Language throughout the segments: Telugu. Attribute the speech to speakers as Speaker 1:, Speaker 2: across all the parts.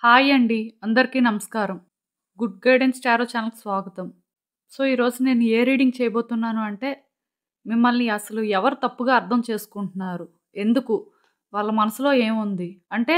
Speaker 1: హాయ్ అండి. అందరికీ నమస్కారం. గుడ్ గైడెన్స్ టారో ఛానల్‌కి స్వాగతం. ఈరోజు నేను ఏ రీడింగ్ చేయబోతున్నాను అంటే, మిమ్మల్ని అసలు ఎవరు తప్పుగా అర్థం చేసుకుంటున్నారు? ఎందుకు? వాళ్ళ మనసులో ఏముంది? అంటే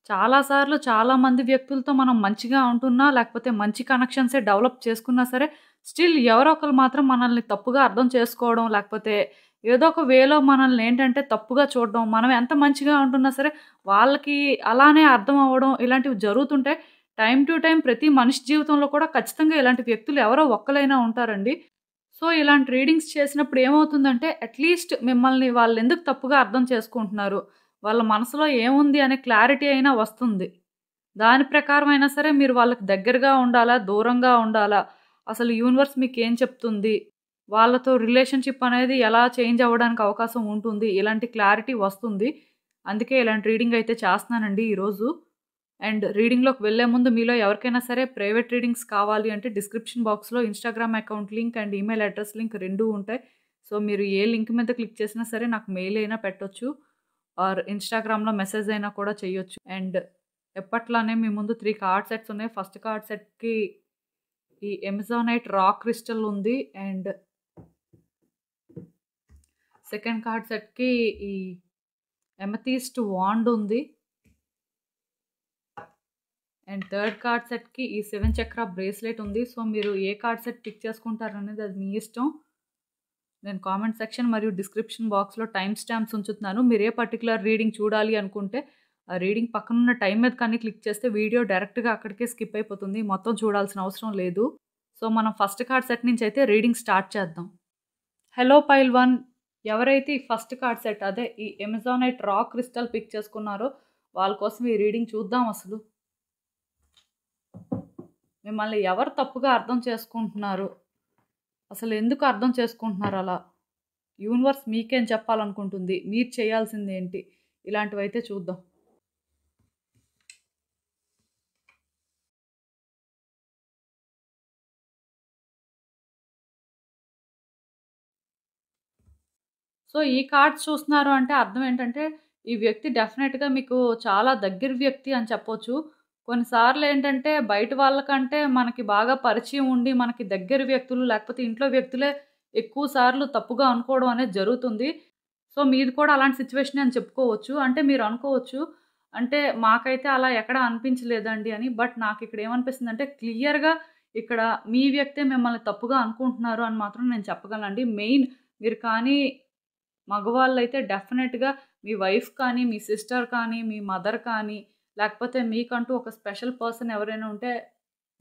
Speaker 1: చాలా సార్లు చాలామంది వ్యక్తులతో మనం మంచిగా ఉంటున్నా, లేకపోతే మంచి కనెక్షన్సే డెవలప్ చేసుకున్నా సరే, స్టిల్ ఎవరో ఒకళ్ళు మాత్రం మనల్ని తప్పుగా అర్థం చేసుకోవడం, లేకపోతే ఏదో ఒక వేలో మనల్ని ఏంటంటే తప్పుగా చూడడం, మనం ఎంత మంచిగా ఉంటున్నా సరే వాళ్ళకి అలానే అర్థం అవ్వడం ఇలాంటివి జరుగుతుంటాయి. టైమ్ టు టైమ్ ప్రతి మనిషి జీవితంలో కూడా ఖచ్చితంగా ఇలాంటి వ్యక్తులు ఎవరో ఒక్కలైనా ఉంటారండి. ఇలాంటి రీడింగ్స్ చేసినప్పుడు ఏమవుతుందంటే అట్‌లీస్ట్ మిమ్మల్ని వాళ్ళెందుకు తప్పుగా అర్థం చేసుకుంటున్నారు? వాళ్ళ మనసులో ఏముంది అనే క్లారిటీ అయినా వస్తుంది. దాని ప్రకారం అయినా సరే మీరు వాళ్ళకి దగ్గరగా ఉండాలా? దూరంగా ఉండాలా? అసలు యూనివర్స్ మీకేం చెప్తుంది? వాళ్ళతో రిలేషన్‌షిప్ అనేది ఎలా చేంజ్ అవ్వడానికి అవకాశం ఉంటుంది? ఇలాంటి క్లారిటీ వస్తుంది. అందుకే ఇలాంటి రీడింగ్ అయితే చేస్తున్నానండి ఈరోజు. అండ్ రీడింగ్‌లోకి వెళ్ళే ముందు మీలో ఎవరికైనా సరే ప్రైవేట్ రీడింగ్స్ కావాలి అంటే డిస్క్రిప్షన్ బాక్స్‌లో Instagram account link and email address link 2 ఉంటాయి. మీరు ఏ లింక్ మీద క్లిక్ చేసినా సరే నాకు మెయిల్ అయినా పెట్టొచ్చు. ఆర్ ఇన్‌స్టాగ్రామ్‌లో మెసేజ్ అయినా కూడా చేయొచ్చు. అండ్ ఎప్పట్లానే మీ ముందు 3 కార్డ్ సెట్స్ ఉన్నాయి. ఫస్ట్ కార్డ్ సెట్‌కి ఈ ఎమజానైట్ రాక్ క్రిస్టల్ ఉంది. అండ్ సెకండ్ కార్డ్ సెట్‌కి ఈ ఎమథీస్ట్ వాండ్ ఉంది. అండ్ థర్డ్ కార్డ్ సెట్‌కి ఈ 7 చక్ర బ్రేస్లెట్ ఉంది. మీరు ఏ కార్డ్ సెట్ పిక్ చేసుకుంటారనేది అది మీ ఇష్టం. నేను కామెంట్ సెక్షన్ మరియు డిస్క్రిప్షన్ బాక్స్‌లో టైమ్ స్టాంప్స్ ఉంచుతున్నాను. మీరు ఏ పర్టిక్యులర్ రీడింగ్ చూడాలి అనుకుంటే, ఆ రీడింగ్ పక్కనున్న టైమ్ మీద కానీ క్లిక్ చేస్తే వీడియో డైరెక్ట్‌గా అక్కడికే స్కిప్ అయిపోతుంది. మొత్తం చూడాల్సిన అవసరం లేదు. మనం ఫస్ట్ కార్డ్ సెట్ నుంచి అయితే రీడింగ్ స్టార్ట్ చేద్దాం. హలో పైల్ 1 ఎవరైతే ఈ ఫస్ట్ కార్డ్ సెట్ అదే ఈ ఎమజానైట్ రాక్ క్రిస్టల్ పిక్ చేసుకున్నారో వాళ్ళ కోసం ఈ రీడింగ్ చూద్దాం అసలు. మిమ్మల్ని ఎవరు తప్పుగా అర్థం చేసుకుంటున్నారు? అసలు ఎందుకు అర్థం చేసుకుంటున్నారు అలా? యూనివర్స్ మీకేం చెప్పాలనుకుంటుంది? మీరు చేయాల్సిందేంటి? ఇలాంటివైతే చూద్దాం. ఈ కార్డ్స్ చూస్తున్నారు అంటే అర్థం ఏంటంటే, ఈ వ్యక్తి డెఫినెట్‌గా మీకు చాలా దగ్గర వ్యక్తి అని చెప్పొచ్చు. కొన్నిసార్లు ఏంటంటే, బయట వాళ్ళకంటే మనకి బాగా పరిచయం ఉండి, మనకి దగ్గర వ్యక్తులు లేకపోతే ఇంట్లో వ్యక్తులే ఎక్కువ సార్లు తప్పుగా అనుకోవడం అనేది జరుగుతుంది. మీది కూడా అలాంటి సిట్యుయేషనే అని చెప్పుకోవచ్చు. అంటే మీరు అనుకోవచ్చు, అంటే మాకైతే అలా ఎక్కడ అనిపించలేదండి అని. బట్ నాకిక్కడ ఏమనిపిస్తుందంటే, క్లియర్‌గా ఇక్కడ మీ వ్యక్తే మిమ్మల్ని తప్పుగా అనుకుంటున్నారు అని మాత్రం నేను చెప్పగలనండి. మెయిన్ మీరు కానీ మగవాళ్ళైతే డెఫినెట్‌గా మీ వైఫ్ కానీ, మీ సిస్టర్ కానీ, మీ మదర్ కానీ, లేకపోతే మీకంటూ ఒక స్పెషల్ పర్సన్ ఎవరైనా ఉంటే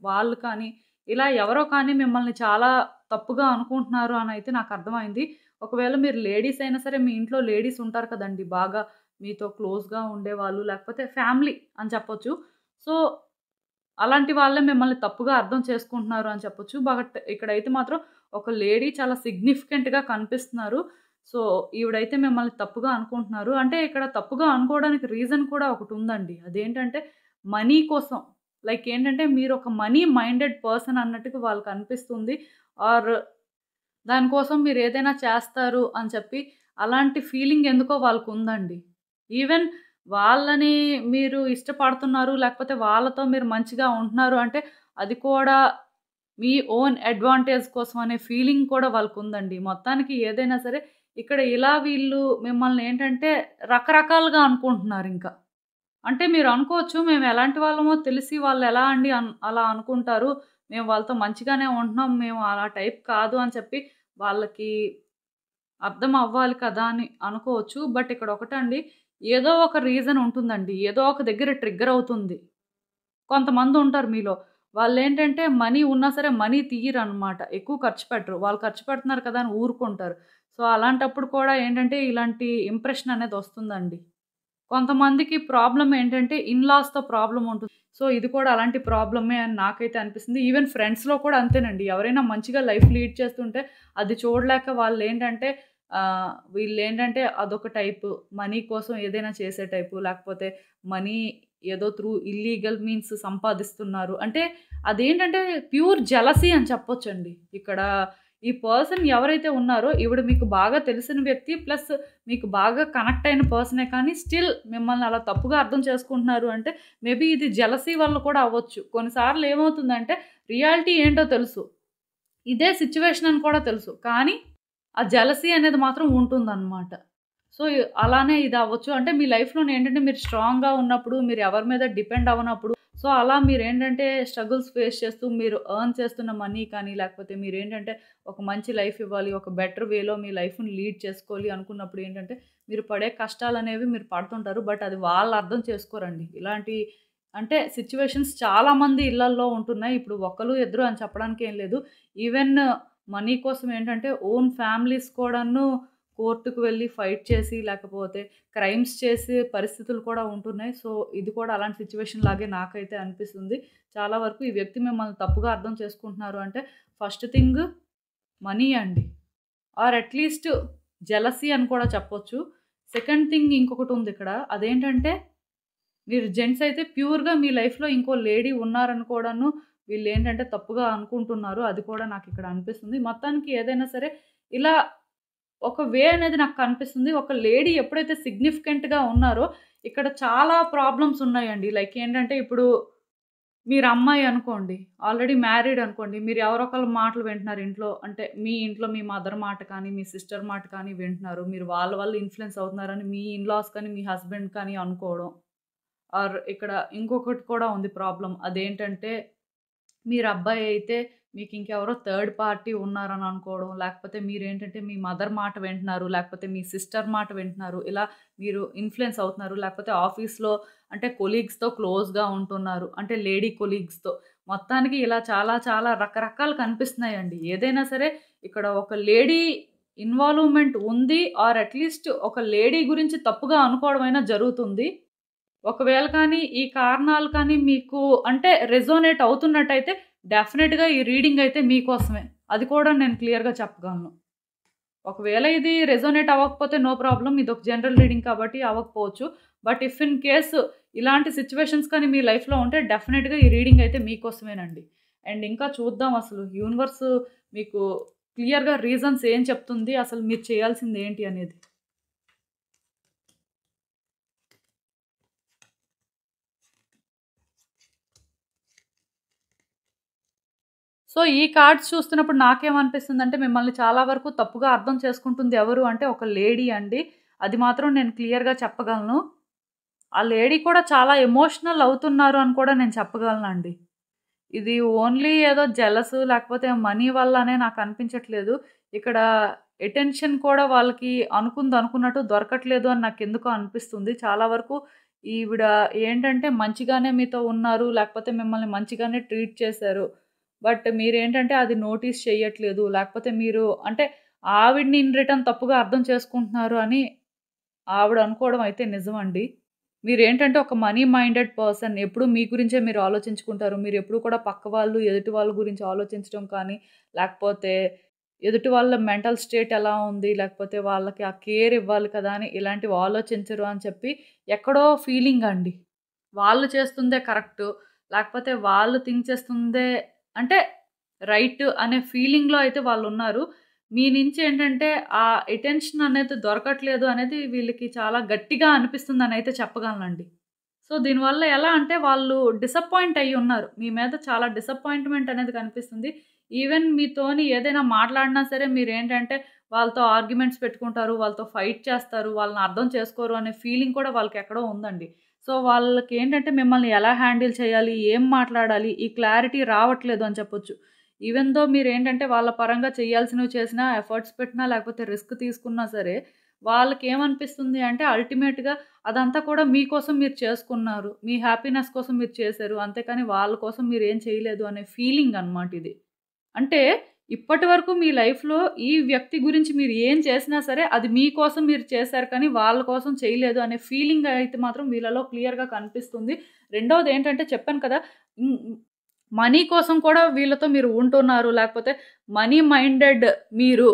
Speaker 1: వాళ్ళు కానీ, ఇలా ఎవరో కానీ మిమ్మల్ని చాలా తప్పుగా అనుకుంటున్నారు అనైతే నాకర్థమైంది. ఒకవేళ మీరు లేడీస్ అయినా సరే, మీ ఇంట్లో లేడీస్ ఉంటారు కదండీ! బాగా మీతో క్లోజ్‌గా ఉండేవాళ్ళు, లేకపోతే ఫ్యామిలీ అని చెప్పొచ్చు. సో, అలాంటి వాళ్ళే మిమ్మల్ని తప్పుగా అర్థం చేసుకుంటున్నారు అని చెప్పొచ్చు. బట్ ఇక్కడైతే మాత్రం ఒక లేడీ చాలా సిగ్నిఫికెంట్‌గా కనిపిస్తున్నారు. ఈవిడైతే మిమ్మల్ని తప్పుగా అనుకుంటున్నారు. అంటే ఇక్కడ తప్పుగా అనుకోవడానికి రీజన్ కూడా ఒకటుందండి. అదేంటంటే మనీ కోసం. లైక్ ఏంటంటే మీరొక మనీ మైండెడ్ పర్సన్ అన్నట్టుగా వాళ్ళకనిపిస్తుంది. ఆర్ దానికోసం మీరేదైనా చేస్తారు అని చెప్పి అలాంటి ఫీలింగ్ ఎందుకో వాళ్ళకుందండి. ఈవెన్ వాళ్ళని మీరు ఇష్టపడుతున్నారు, లేకపోతే వాళ్ళతో మీరు మంచిగా ఉంటున్నారు అంటే అది కూడా మీ ఓన్ అడ్వాంటేజ్ కోసం అనే ఫీలింగ్ కూడా వాళ్ళకుందండి. మొత్తానికి ఏదైనా సరే ఇక్కడ ఇలా వీళ్ళు మిమ్మల్ని ఏంటంటే రకరకాలుగా అనుకుంటున్నారింక. అంటే మీరు అనుకోవచ్చు మేము ఎలాంటి వాళ్ళమో తెలిసి వాళ్ళెలా అండి అలా అనుకుంటారు. మేము వాళ్ళతో మంచిగానే ఉంటున్నాం. మేము అలా టైప్ కాదు అని చెప్పి వాళ్ళకి అర్థం అవ్వాలి కదా అని అనుకోవచ్చు. బట్ ఇక్కడ ఒకటండి ఏదో ఒక రీజన్ ఉంటుందండి. ఏదో ఒక దగ్గర ట్రిగ్గర్ అవుతుంది. కొంతమందుంటారు మీలో. వాళ్ళేంటంటే మనీ ఉన్నా సరే మనీ తీయరనమాట. ఎక్కువ ఖర్చు పెట్టరు. వాళ్ళు ఖర్చు పెడుతున్నారు కదా అని ఊరుకుంటారు. అలాంటప్పుడు కూడా ఏంటంటే ఇలాంటి ఇంప్రెషన్ అనేది వస్తుందండి. కొంతమందికి ప్రాబ్లమ్ ఏంటంటే ఇన్‌లాస్‌తో ప్రాబ్లమ్ ఉంటుంది. ఇది కూడా అలాంటి ప్రాబ్లమే అని నాకైతే అనిపిస్తుంది. ఈవెన్ ఫ్రెండ్స్‌లో కూడా అంతేనండి. ఎవరైనా మంచిగా లైఫ్ లీడ్ చేస్తుంటే అది చూడలేక వాళ్ళేంటంటే వీళ్ళేంటంటే అదొక టైపు. మనీ కోసం ఏదైనా చేసే టైపు. లేకపోతే మనీ ఏదో త్రూ ఇల్లీగల్ మీన్స్ సంపాదిస్తున్నారు. అంటే అదేంటంటే ప్యూర్ జెలసీ అని చెప్పొచ్చండి. ఇక్కడ ఈ పర్సన్ ఎవరైతే ఉన్నారో ఈవిడ మీకు బాగా తెలిసిన వ్యక్తి ప్లస్ మీకు బాగా కనెక్ట్ అయిన పర్సనే కానీ స్టిల్ మిమ్మల్ని అలా తప్పుగా అర్థం చేసుకుంటున్నారు అంటే మేబీ ఇది జెలసీ వల్ల కూడా అవ్వచ్చు. కొన్నిసార్లు ఏమవుతుందంటే రియాలిటీ ఏంటో తెలుసు. ఇదే సిట్యుయేషన్ అని కూడా తెలుసు. కానీ ఆ జెలసీ అనేది మాత్రం ఉంటుందన్నమాట. సో, అలానే ఇది అవ్వచ్చు. అంటే మీ లైఫ్‌లోనే ఏంటంటే మీరు స్ట్రాంగ్‌గా ఉన్నప్పుడు, మీరు ఎవరి మీద డిపెండ్ అవ్వనప్పుడు, సో, అలా మీరేంటంటే స్ట్రగుల్స్ ఫేస్ చేస్తూ మీరు ఎర్న్ చేస్తున్న మనీ కానీ, లేకపోతే మీరేంటంటే ఒక మంచి లైఫ్ ఇవ్వాలి, ఒక బెటర్ వేలో మీ లైఫ్‌ని లీడ్ చేసుకోవాలి అనుకున్నప్పుడు ఏంటంటే, మీరు పడే కష్టాలనేవి మీరు పడుతుంటారు. బట్ అది వాళ్ళు అర్థం చేసుకోరండి. ఇలాంటి అంటే సిట్యుయేషన్స్ చాలామంది ఇళ్లల్లో ఉంటున్నాయి. ఇప్పుడు ఒకళ్ళు, ఇద్దరు అని చెప్పడానికి ఏం లేదు. ఈవెన్ మనీ కోసం ఏంటంటే ఓన్ ఫ్యామిలీస్ కూడాను కోర్ట్‌కి వెళ్లి ఫైట్ చేసి, లేకపోతే క్రైమ్స్ చేసే పరిస్థితులు కూడా ఉంటున్నాయి. సో, ఇది కూడా అలాంటి సిట్యుయేషన్ లాగే నాకైతే అనిపిస్తుంది. చాలా వరకు ఈ వ్యక్తి మిమ్మల్ని తప్పుగా అర్థం చేసుకుంటున్నారు అంటే ఫస్ట్ థింగ్ మనీ అండి. ఆర్ అట్‌లీస్ట్ జెలసీ అని కూడా చెప్పొచ్చు. సెకండ్ థింగ్ ఇంకొకటుందిక్కడ. అదేంటంటే మీరు జెంట్స్ అయితే ప్యూర్‌గా మీ లైఫ్‌లో ఇంకో లేడీ ఉన్నారని కూడాను వీళ్ళేంటంటే తప్పుగా అనుకుంటున్నారు. అది కూడా నాకిక్కడ అనిపిస్తుంది. మొత్తానికి ఏదైనా సరే ఇలా ఒక వే అనేది నాకు కనిపిస్తుంది. ఒక లేడీ ఎప్పుడైతే సిగ్నిఫికెంట్‌గా ఉన్నారో ఇక్కడ చాలా ప్రాబ్లమ్స్ ఉన్నాయండి. లైక్ ఏంటంటే ఇప్పుడు మీరు అమ్మాయి అనుకోండి. ఆల్రెడీ మ్యారీడ్ అనుకోండి. మీరు ఎవరో ఒకళ్ళ మాటలు వింటున్నారు ఇంట్లో. అంటే మీ ఇంట్లో మీ మదర్ మాట కానీ, మీ సిస్టర్ మాట కానీ వింటున్నారు. మీరు వాళ్ళ వల్ల ఇన్‌ఫ్లూయెన్స్ అవుతున్నారని మీ ఇన్‌లాస్ కానీ, మీ హస్బెండ్ కానీ అనుకోవడం. ఆర్ ఇక్కడ ఇంకొకటి కూడా ఉంది ప్రాబ్లమ్. అదేంటంటే మీరు అబ్బాయి అయితే మీకు ఇంకెవరో థర్డ్ పార్టీ ఉన్నారని అనుకోవడం. లేకపోతే మీరేంటంటే మీ మదర్ మాట వింటున్నారు. లేకపోతే మీ సిస్టర్ మాట వింటున్నారు. ఇలా మీరు ఇన్‌ఫ్లూయెన్స్ అవుతున్నారు. లేకపోతే ఆఫీస్‌లో అంటే కొలీగ్స్‌తో క్లోజ్‌గా ఉంటున్నారు. అంటే లేడీ కొలీగ్స్‌తో. మొత్తానికి ఇలా చాలా చాలా రకరకాలు కనిపిస్తున్నాయండి. ఏదైనా సరే ఇక్కడ ఒక లేడీ ఇన్వాల్వ్‌మెంట్ ఉంది. ఆర్ అట్‌లీస్ట్ ఒక లేడీ గురించి తప్పుగా అనుకోవడమైనా జరుగుతుంది. ఒకవేళ కానీ ఈ కారణాలు కానీ మీకు అంటే రెజోనేట్ అవుతున్నట్టయితే డెఫినిట్‌గా ఈ రీడింగ్ అయితే మీకోసమే. అది కూడా నేను క్లియర్‌గా చెప్పగలను. ఒకవేళ ఇది రెజోనేట్ అవ్వకపోతే నో ప్రాబ్లమ్. ఇదొక జనరల్ రీడింగ్ కాబట్టి అవ్వకపోవచ్చు. బట్ ఇఫ్ ఇన్ కేస్ ఇలాంటి సిట్యుయేషన్స్ కానీ మీ లైఫ్‌లో ఉంటే డెఫినిట్‌గా ఈ రీడింగ్ అయితే మీకోసమేనండి. అండ్ ఇంకా చూద్దాం అసలు యూనివర్స్ మీకు క్లియర్‌గా రీజన్స్ ఏం చెప్తుంది? అసలు మీరు చేయాల్సింది ఏంటి అనేది. సో, ఈ కార్డ్స్ చూస్తున్నప్పుడు నాకేమనిపిస్తుందంటే, మిమ్మల్ని చాలా వరకు తప్పుగా అర్థం చేసుకుంటుంది ఎవరు అంటే, ఒక లేడీ అండి. అది మాత్రం నేను క్లియర్‌గా చెప్పగలను. ఆ లేడీ కూడా చాలా ఎమోషనల్ అవుతున్నారు అని కూడా నేను చెప్పగలనండి. ఇది ఓన్లీ ఏదో జెలస్ లేకపోతే మనీ వల్ల అనే నాకు అనిపించట్లేదు. ఇక్కడ అటెన్షన్ కూడా వాళ్ళకి అనుకున్నట్టు దొరకట్లేదు అని నాకెందుకో అనిపిస్తుంది. చాలా వరకు ఈవిడ ఏంటంటే మంచిగానే మీతో ఉన్నారు. లేకపోతే మిమ్మల్ని మంచిగానే ట్రీట్ చేశారు. బట్ మీరేంటంటే అది నోటీస్ చెయ్యట్లేదు. లేకపోతే మీరు అంటే ఆవిడని ఇన్ రిటర్న్ తప్పుగా అర్థం చేసుకుంటున్నారు అని ఆవిడ అనుకోవడం అయితే నిజమండి. మీరేంటంటే ఒక మనీ మైండెడ్ పర్సన్. ఎప్పుడు మీ గురించే మీరు ఆలోచించుకుంటారు. మీరెప్పుడు కూడా పక్క వాళ్ళు, ఎదుటి వాళ్ళ గురించి ఆలోచించడం కానీ, లేకపోతే ఎదుటి వాళ్ళ మెంటల్ స్టేట్ ఎలా ఉంది, లేకపోతే వాళ్ళకి ఆ కేర్ ఇవ్వాలి కదా అని ఇలాంటివి ఆలోచించరు అని చెప్పి ఎక్కడో ఫీలింగ్ అండి. వాళ్ళు చేస్తుందే కరెక్టు. లేకపోతే వాళ్ళు థింక్ చేస్తుందే అంటే రైట్ అనే ఫీలింగ్‌లో అయితే వాళ్ళున్నారు. మీ నుంచి ఏంటంటే ఆ అటెన్షన్ అనేది దొరకట్లేదు అనేది వీళ్ళకి చాలా గట్టిగా అనిపిస్తుందనైతే చెప్పగలనండి. సో, దీనివల్ల ఎలా అంటే వాళ్ళు డిసప్పాయింట్ అయ్యి ఉన్నారు. మీ మీద చాలా డిసప్పాయింట్‌మెంట్ అనేది కనిపిస్తుంది. ఈవెన్ మీతోని ఏదైనా మాట్లాడినా సరే మీరేంటంటే వాళ్ళతో ఆర్గ్యుమెంట్స్ పెట్టుకుంటారు. వాళ్ళతో ఫైట్ చేస్తారు. వాళ్ళని అర్థం చేసుకోరు అనే ఫీలింగ్ కూడా వాళ్ళకెక్కడో ఉందండి. సో, వాళ్ళకేంటంటే మిమ్మల్ని ఎలా హ్యాండిల్ చేయాలి? ఏం మాట్లాడాలి? ఈ క్లారిటీ రావట్లేదు అని చెప్పొచ్చు. ఈవెన్ దో మీరేంటంటే వాళ్ళ పరంగా చేయాల్సినవి చేసినా, ఎఫర్ట్స్ పెట్టినా, లేకపోతే రిస్క్ తీసుకున్నా సరే, వాళ్ళకేమనిపిస్తుంది అంటే అల్టిమేట్‌గా అదంతా కూడా మీకోసం మీరు చేసుకున్నారు. మీ హ్యాపీనెస్ కోసం మీరు చేశారు. అంతేకాని వాళ్ళ కోసం మీరేం చేయలేదు అనే ఫీలింగ్ అనమాట ఇది. అంటే ఇప్పటి వరకు మీ లైఫ్‌లో ఈ వ్యక్తి గురించి మీరు ఏం చేసినా సరే అది మీకోసం మీరు చేశారు కానీ వాళ్ళ కోసం చేయలేదు అనే ఫీలింగ్ అయితే మాత్రం వీళ్ళలో క్లియర్‌గా కనిపిస్తుంది. రెండోదేంటంటే చెప్పాను కదా! హ్మ్. మనీ కోసం కూడా వీళ్ళతో మీరు ఉంటున్నారు. లేకపోతే మనీ మైండెడ్ మీరు.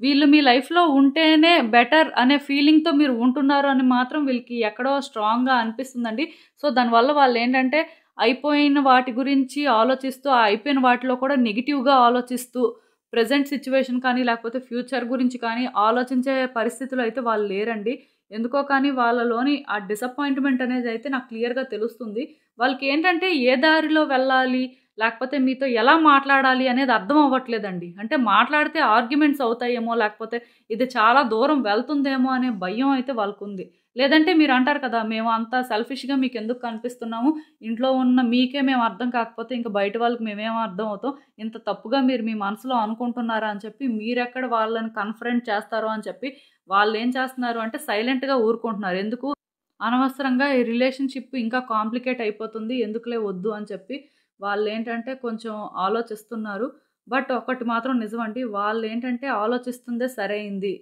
Speaker 1: వీళ్ళు మీ లైఫ్‌లో ఉంటేనే బెటర్ అనే ఫీలింగ్‌తో మీరు ఉంటున్నారు అని మాత్రం వీళ్ళకి ఎక్కడో స్ట్రాంగ్‌గా అనిపిస్తుందండి. సో, దానివల్ల వాళ్ళేంటంటే అయిపోయిన వాటి గురించి ఆలోచిస్తూ, ఆ అయిపోయిన వాటిలో కూడా నెగెటివ్‌గా ఆలోచిస్తూ, ప్రెజెంట్ సిట్యుయేషన్ కానీ, లేకపోతే ఫ్యూచర్ గురించి కానీ ఆలోచించే పరిస్థితిలో అయితే వాళ్ళు లేరండి. ఎందుకో కానీ వాళ్ళలోని ఆ డిసప్పాయింట్‌మెంట్ అనేదైతే నాకు క్లియర్‌గా తెలుస్తుంది. వాళ్ళకేంటంటే ఏ దారిలో వెళ్ళాలి, లేకపోతే మీతో ఎలా మాట్లాడాలి అనేది అర్థం అవ్వట్లేదండి. అంటే మాట్లాడితే ఆర్గ్యుమెంట్స్ అవుతాయేమో, లేకపోతే ఇది చాలా దూరం వెళ్తుందేమో అనే భయం అయితే వాళ్ళకుంది. లేదంటే మీరంటారు కదా! మేము అంత సెల్ఫిష్‌గా మీకెందుకు కనిపిస్తున్నాము, ఇంట్లో ఉన్న మీకే మేము అర్థం కాకపోతే ఇంక బయట వాళ్ళకి మేమేం అర్థం అవుతాం, ఇంత తప్పుగా మీరు మీ మనసులో అనుకుంటున్నారా అని చెప్పి మీరెక్కడ వాళ్ళని కన్ఫ్రంట్ చేస్తారో అని చెప్పి వాళ్ళేం చేస్తున్నారు అంటే సైలెంట్‌గా ఊరుకుంటున్నారు. ఎందుకు అనవసరంగా ఈ రిలేషన్‌షిప్ ఇంకా కాంప్లికేట్ అయిపోతుంది. ఎందుకులే వద్దు అని చెప్పి వాళ్ళేంటంటే కొంచెం ఆలోచిస్తున్నారు. బట్ ఒకటి మాత్రం నిజమండి. వాళ్ళేంటంటే ఆలోచిస్తుందే సరైంది.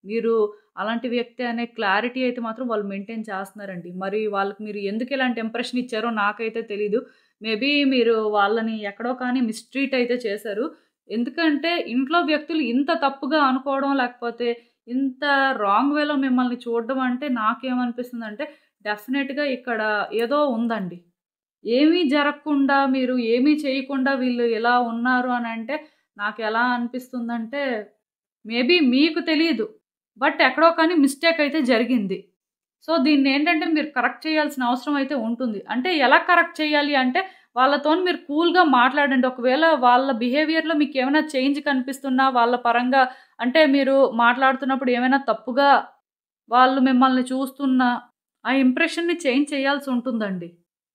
Speaker 1: మీరు అలాంటి వ్యక్తే అనే క్లారిటీ అయితే మాత్రం వాళ్ళు మెయింటైన్ చేస్తున్నారండి. మరి వాళ్ళకి మీరు ఎందుకు ఇలాంటి ఇంప్రెషన్ ఇచ్చారో నాకైతే తెలీదు. మేబీ మీరు వాళ్ళని ఎక్కడో కానీ మిస్‌ట్రీట్ అయితే చేశారు. ఎందుకంటే ఇంట్లో వ్యక్తులు ఇంత తప్పుగా అనుకోవడం, లేకపోతే ఇంత రాంగ్ వేలో మిమ్మల్ని చూడడం అంటే నాకేమనిపిస్తుందంటే డెఫినెట్‌గా ఇక్కడ ఏదో ఉందండి. ఏమీ జరగకుండా మీరు ఏమీ చేయకుండా వీళ్ళు ఇలా ఉన్నారు అనంటే నాకెలా అనిపిస్తుందంటే మేబీ మీకు తెలీదు. బట్ ఎక్కడో కానీ మిస్టేక్ అయితే జరిగింది. సో, దీన్నేంటంటే మీరు కరెక్ట్ చేయాల్సిన అవసరం అయితే ఉంటుంది. అంటే ఎలా కరెక్ట్ చేయాలి అంటే, వాళ్ళతోని మీరు కూల్‌గా మాట్లాడండి. ఒకవేళ వాళ్ళ బిహేవియర్‌లో మీకేమైనా చేంజ్ కనిపిస్తున్నా, వాళ్ళ పరంగా అంటే మీరు మాట్లాడుతున్నప్పుడు ఏమైనా తప్పుగా వాళ్ళు మిమ్మల్ని చూస్తున్నా, ఆ ఇంప్రెషన్‌ని చేంజ్ చేయాల్సుంటుందండి.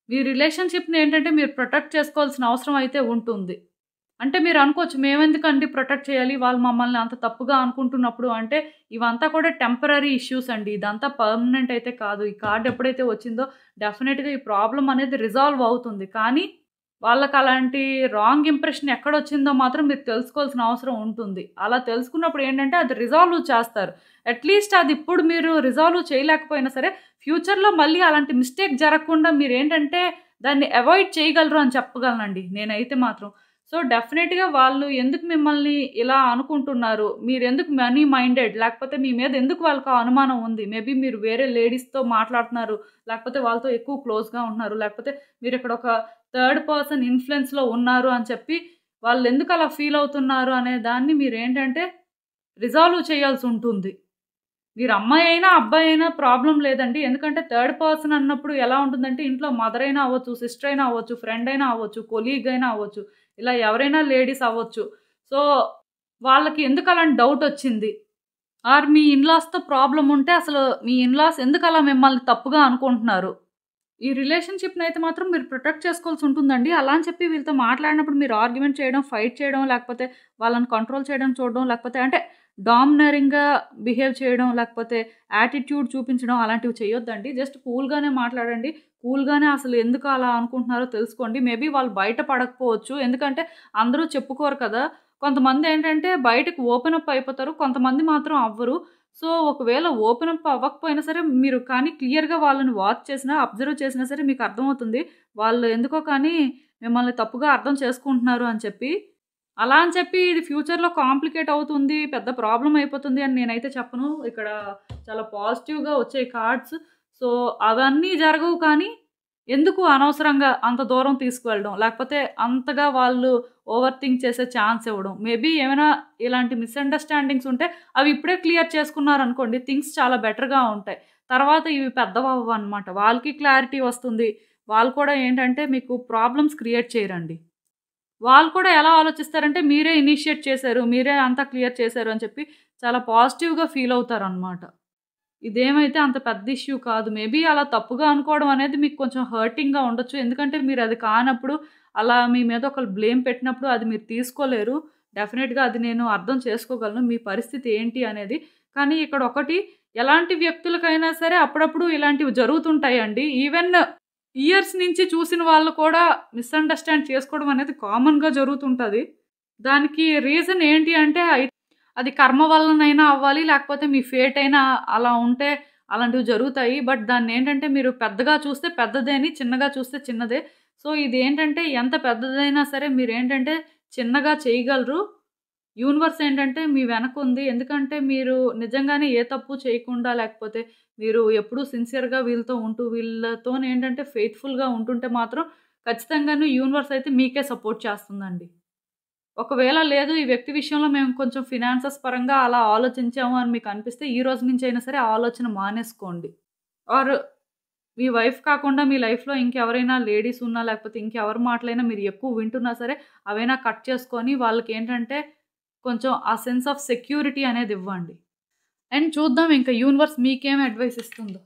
Speaker 1: మీ రిలేషన్‌షిప్‌ని ఏంటంటే మీరు ప్రొటెక్ట్ చేసుకోవాల్సిన అవసరం అయితే ఉంటుంది. అంటే మీరనుకోవచ్చు మేమెందుకండి ప్రొటెక్ట్ చేయాలి? వాళ్ళు మమ్మల్ని అంత తప్పుగా అనుకుంటున్నప్పుడు అంటే, ఇవంతా కూడా టెంపరరీ ఇష్యూస్ అండి. ఇదంతా పర్మనెంట్ అయితే కాదు. ఈ కార్డ్ ఎప్పుడైతే వచ్చిందో డెఫినిట్‌గా ఈ ప్రాబ్లమ్ అనేది రిజాల్వ్ అవుతుంది. కానీ వాళ్ళకలాంటి రాంగ్ ఇంప్రెషన్ ఎక్కడొచ్చిందో మాత్రం మీరు తెలుసుకోవాల్సిన అవసరం ఉంటుంది. అలా తెలుసుకున్నప్పుడు ఏంటంటే అది రిజాల్వ్ చేస్తారు. అట్‌లీస్ట్ అది ఇప్పుడు మీరు రిజాల్వ్ చేయలేకపోయినా సరే, ఫ్యూచర్‌లో మళ్ళీ అలాంటి మిస్టేక్ జరగకుండా మీరేంటంటే దాన్ని అవాయిడ్ చేయగలరు అని చెప్పగలనండి నేనైతే మాత్రం. సో, డెఫినెట్‌గా వాళ్ళు ఎందుకు మిమ్మల్ని ఇలా అనుకుంటున్నారు? మీరెందుకు మనీ మైండెడ్ లేకపోతే మీ మీద ఎందుకు వాళ్ళకి ఆ అనుమానం ఉంది? మేబీ మీరు వేరే లేడీస్‌తో మాట్లాడుతున్నారు. లేకపోతే వాళ్ళతో ఎక్కువ క్లోజ్‌గా ఉంటున్నారు. లేకపోతే మీరిక్కడ ఒక థర్డ్ పర్సన్ ఇన్‌ఫ్లూయెన్స్‌లో ఉన్నారు అని చెప్పి వాళ్ళెందుకు అలా ఫీల్ అవుతున్నారు అనే దాన్ని మీరేంటంటే రిజాల్వ్ చేయాల్సుంటుంది. మీరు అమ్మాయైనా, అబ్బాయైనా ప్రాబ్లమ్ లేదండి. ఎందుకంటే థర్డ్ పర్సన్ అన్నప్పుడు ఎలా ఉంటుందంటే ఇంట్లో మదర్ అయినా అవ్వచ్చు, సిస్టర్ అయినా అవ్వచ్చు, ఫ్రెండ్ అయినా అవ్వచ్చు, కొలీగ్ అయినా అవ్వచ్చు. ఇలా ఎవరైనా లేడీస్ అవ్వచ్చు. సో, వాళ్ళకి ఎందుకు అలాంటి డౌటొచ్చింది? ఆర్ మీ ఇన్‌లాస్‌తో ప్రాబ్లమ్ ఉంటే అసలు మీ ఇన్‌లాస్ ఎందుకలా మిమ్మల్ని తప్పుగా అనుకుంటున్నారు? ఈ రిలేషన్‌షిప్‌నయితే మాత్రం మీరు ప్రొటెక్ట్ చేసుకోవాల్సుంటుందండి. అలా అని చెప్పి వీళ్ళతో మాట్లాడినప్పుడు మీరు ఆర్గ్యుమెంట్ చేయడం, ఫైట్ చేయడం, లేకపోతే వాళ్ళని కంట్రోల్ చేయడం చూడడం, లేకపోతే అంటే డామినరింగ్‌గా బిహేవ్ చేయడం, లేకపోతే యాటిట్యూడ్ చూపించడం అలాంటివి చేయొద్దండి. జస్ట్ కూల్‌గానే మాట్లాడండి. కూల్‌గానే అసలు ఎందుకు అలా అనుకుంటున్నారో తెలుసుకోండి. మేబీ వాళ్ళు బయట పడకపోవచ్చు. ఎందుకంటే అందరూ చెప్పుకోరు కదా! కొంతమందేంటంటే బయటకి ఓపెన్ అప్ అయిపోతారు. కొంతమంది మాత్రం అవ్వరు. సో, ఒకవేళ ఓపెన్ అప్ అవ్వకపోయినా సరే, మీరు కానీ క్లియర్‌గా వాళ్ళని వాచ్ చేసినా, అబ్జర్వ్ చేసినా సరే మీకర్థమవుతుంది. వాళ్ళు ఎందుకో కానీ మిమ్మల్ని తప్పుగా అర్థం చేసుకుంటున్నారు అని చెప్పి. అలా అని చెప్పి ఇది ఫ్యూచర్‌లో కాంప్లికేట్ అవుతుంది, పెద్ద ప్రాబ్లమ్ అయిపోతుంది అని నేనైతే చెప్పను. ఇక్కడ చాలా పాజిటివ్‌గా వచ్చాయి కార్డ్స్. సో, అవన్నీ జరగవు కానీ, ఎందుకు అనవసరంగా అంత దూరం తీసుకువెళ్ళడం, లేకపోతే అంతగా వాళ్ళు ఓవర్ థింక్ చేసే ఛాన్స్ ఇవ్వడం. మేబీ ఏమైనా ఇలాంటి మిస్‌అండర్‌స్టాండింగ్స్ ఉంటే అవి ఇప్పుడే క్లియర్ చేసుకున్నారనుకోండి థింగ్స్ చాలా బెటర్‌గా ఉంటాయి. తర్వాత ఇవి పెద్దవవ్వనమాట. వాళ్ళకి క్లారిటీ వస్తుంది. వాళ్ళు కూడా ఏంటంటే మీకు ప్రాబ్లమ్స్ క్రియేట్ చేయరండి. వాళ్ళు కూడా ఎలా ఆలోచిస్తారంటే మీరే ఇనిషియేట్ చేశారు, మీరే అంతా క్లియర్ చేశారు అని చెప్పి చాలా పాజిటివ్‌గా ఫీల్ అవుతారనమాట. ఇదేమైతే అంత పెద్ద ఇష్యూ కాదు. మేబీ అలా తప్పుగా అనుకోవడం అనేది మీకు కొంచెం హర్టింగ్‌గా ఉండొచ్చు. ఎందుకంటే మీరది కానప్పుడు అలా మీ మీద ఒకళ్ళు బ్లేమ్ పెట్టినప్పుడు అది మీరు తీసుకోలేరు. డెఫినిట్‌గా అది నేను అర్థం చేసుకోగలను. మీ పరిస్థితి ఏంటి అనేది. కానీ ఇక్కడ ఒకటి ఎలాంటి వ్యక్తులకైనా సరే అప్పుడప్పుడు ఇలాంటివి జరుగుతుంటాయండి. ఈవెన్ ఇయర్స్ నుంచి చూసిన వాళ్ళు కూడా మిస్‌అండర్‌స్టాండ్ చేసుకోవడం అనేది కామన్‌గా జరుగుతుంటది. దానికి రీజన్ ఏంటి అంటే అది కర్మ వల్లనైనా అవ్వాలి. లేకపోతే మీ ఫేట్ అయినా అలా ఉంటే అలాంటివి జరుగుతాయి. బట్ దాన్నేంటంటే మీరు పెద్దగా చూస్తే పెద్దదే అని, చిన్నగా చూస్తే చిన్నదే. సో, ఇదేంటంటే ఎంత పెద్దదైనా సరే మీరేంటంటే చిన్నగా చేయగలరు. యూనివర్స్ ఏంటంటే మీ వెనకుంది. ఎందుకంటే మీరు నిజంగానే ఏ తప్పు చేయకుండా లేకపోతే మీరు ఎప్పుడూ సిన్సియర్‌గా వీళ్ళతో ఉంటూ వీళ్ళతోనేంటంటే ఫెయిత్‌ఫుల్‌గా ఉంటుంటే మాత్రం ఖచ్చితంగాను యూనివర్స్ అయితే మీకే సపోర్ట్ చేస్తుందండి. ఒకవేళ లేదు ఈ వ్యక్తి విషయంలో మేము కొంచెం ఫినాన్సెస్ పరంగా అలా ఆలోచించాము అని మీకు అనిపిస్తే ఈ రోజు నుంచి అయినా సరే ఆ ఆలోచన మానేసుకోండి. ఆర్ మీ వైఫ్ కాకుండా మీ లైఫ్‌లో ఇంకెవరైనా లేడీస్ ఉన్నా లేకపోతే ఇంకెవరి మాటలైనా మీరు ఎక్కువ వింటున్నా సరే అవైనా కట్ చేసుకొని వాళ్ళకేంటంటే కొంచెం ఆ సెన్స్ ఆఫ్ సెక్యూరిటీ అనేది ఇవ్వండి. అండ్ చూద్దాం ఇంకా యూనివర్స్ మీకేం అడ్వైస్ ఇస్తుందో.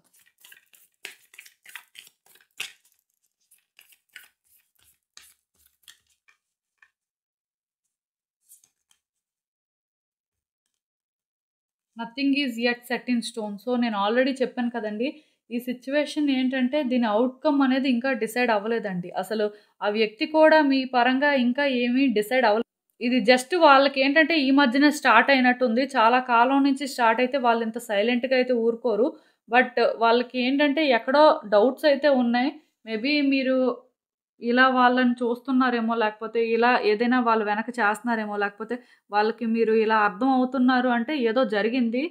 Speaker 1: Nothing is yet set in stone. So, నేను ఆల్రెడీ చెప్పాను కదండీ! ఈ సిట్యుయేషన్ ఏంటంటే దీని ఔట్‌కమ్ అనేది ఇంకా డిసైడ్ అవ్వలేదండి. అసలు ఆ వ్యక్తి కూడా మీ పరంగా ఇంకా ఏమీ డిసైడ్ అవ్వలేదు. ఇది జస్ట్ వాళ్ళకేంటంటే ఈ మధ్యనే స్టార్ట్ అయినట్టుంది. చాలా కాలం నుంచి స్టార్ట్ అయితే వాళ్ళింత సైలెంట్‌గా అయితే ఊరుకోరు. బట్ వాళ్ళకేంటంటే ఎక్కడో డౌట్స్ అయితే ఉన్నాయి. మేబీ మీరు ఇలా వాళ్ళని చూస్తున్నారేమో, లేకపోతే ఇలా ఏదైనా వాళ్ళ వెనక చేస్తున్నారేమో, లేకపోతే వాళ్ళకి మీరు ఇలా అర్థం అవుతున్నారు అంటే ఏదో జరిగింది.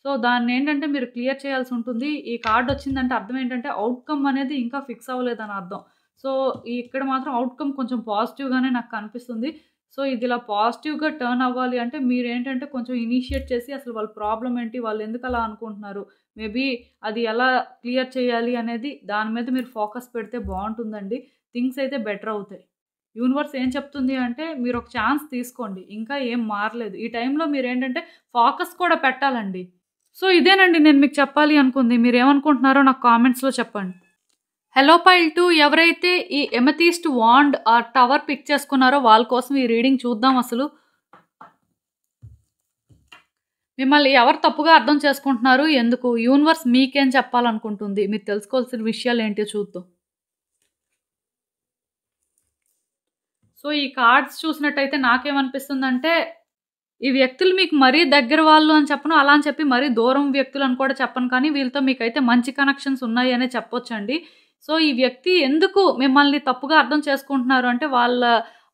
Speaker 1: సో, దాన్నేంటంటే మీరు క్లియర్ చేయాల్సుంటుంది. ఈ కార్డొచ్చిందంటే అర్థం ఏంటంటే ఔట్‌కమ్ అనేది ఇంకా ఫిక్స్ అవ్వలేదని అర్థం. సో, ఇక్కడ మాత్రం ఔట్‌కమ్ కొంచెం పాజిటివ్‌గానే నాకు కనిపిస్తుంది. సో, ఇదిలా పాజిటివ్‌గా టర్న్ అవ్వాలి అంటే మీరేంటంటే కొంచెం ఇనిషియేట్ చేసి అసలు వాళ్ళ ప్రాబ్లమ్ ఏంటి? వాళ్ళెందుకలా అనుకుంటున్నారు? మేబీ అది ఎలా క్లియర్ చేయాలి అనేది దాని మీద మీరు ఫోకస్ పెడితే బావుంటుందండి. థింగ్స్ అయితే బెటర్ అవుతాయి. యూనివర్స్ ఏం చెప్తుంది అంటే మీరొక ఛాన్స్ తీసుకోండి. ఇంకా ఏం మారలేదు. ఈ టైంలో మీరేంటంటే ఫోకస్ కూడా పెట్టాలండి. సో, ఇదేనండి నేను మీకు చెప్పాలి అనుకుంది. మీరేమనుకుంటున్నారో నాకు కామెంట్స్‌లో చెప్పండి. హలో పైల్ 2 ఎవరైతే ఈ amethyst wand or tower pick చేసుకున్నారో వాళ్ళ కోసం ఈ రీడింగ్ చూద్దాం అసలు. మిమ్మల్ని ఎవరు తప్పుగా అర్థం చేసుకుంటున్నారు? ఎందుకు? యూనివర్స్ మీకేం చెప్పాలనుకుంటుంది? మీరు తెలుసుకోవాల్సిన విషయాలేంటో చూద్దాం. సో, ఈ కార్డ్స్ చూసినట్టయితే నాకేమనిపిస్తుందంటే ఈ వ్యక్తులు మీకు మరీ దగ్గర వాళ్ళు అని చెప్పను. అలా అని చెప్పి మరీ దూరం వ్యక్తులు అని కూడా చెప్పను. కానీ వీళ్ళతో మీకైతే మంచి కనెక్షన్స్ ఉన్నాయి అనే చెప్పొచ్చండి. సో, ఈ వ్యక్తి ఎందుకు మిమ్మల్ని తప్పుగా అర్థం చేసుకుంటున్నారు అంటే వాళ్ళ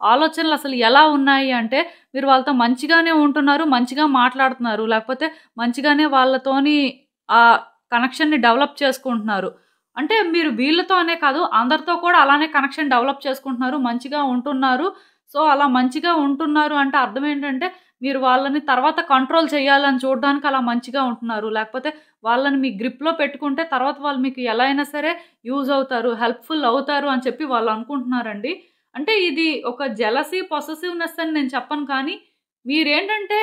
Speaker 1: ఆలోచనలు అసలు ఎలా ఉన్నాయి అంటే మీరు వాళ్ళతో మంచిగానే ఉంటున్నారు. మంచిగా మాట్లాడుతున్నారు. లేకపోతే మంచిగానే వాళ్ళతోని ఆ కనెక్షన్‌ని డెవలప్ చేసుకుంటున్నారు. అంటే మీరు వీళ్ళతో అనే కాదు అందరితో కూడా అలానే కనెక్షన్ డెవలప్ చేసుకుంటున్నారు. మంచిగా ఉంటున్నారు. సో, అలా మంచిగా ఉంటున్నారు అంటే అర్థం ఏంటంటే మీరు వాళ్ళని తర్వాత కంట్రోల్ చేయాలని చూడడానికి అలా మంచిగా ఉంటున్నారు. లేకపోతే వాళ్ళని మీ గ్రిప్‌లో పెట్టుకుంటే తర్వాత వాళ్ళు మీకు ఎలా అయినా సరే యూజ్ అవుతారు. హెల్ప్‌ఫుల్ అవుతారు అని చెప్పి వాళ్ళు అనుకుంటున్నారండి. అంటే ఇది ఒక జెలసీ, పొసెసివ్‌నెస్ అని నేను చెప్పను కానీ మీరేంటంటే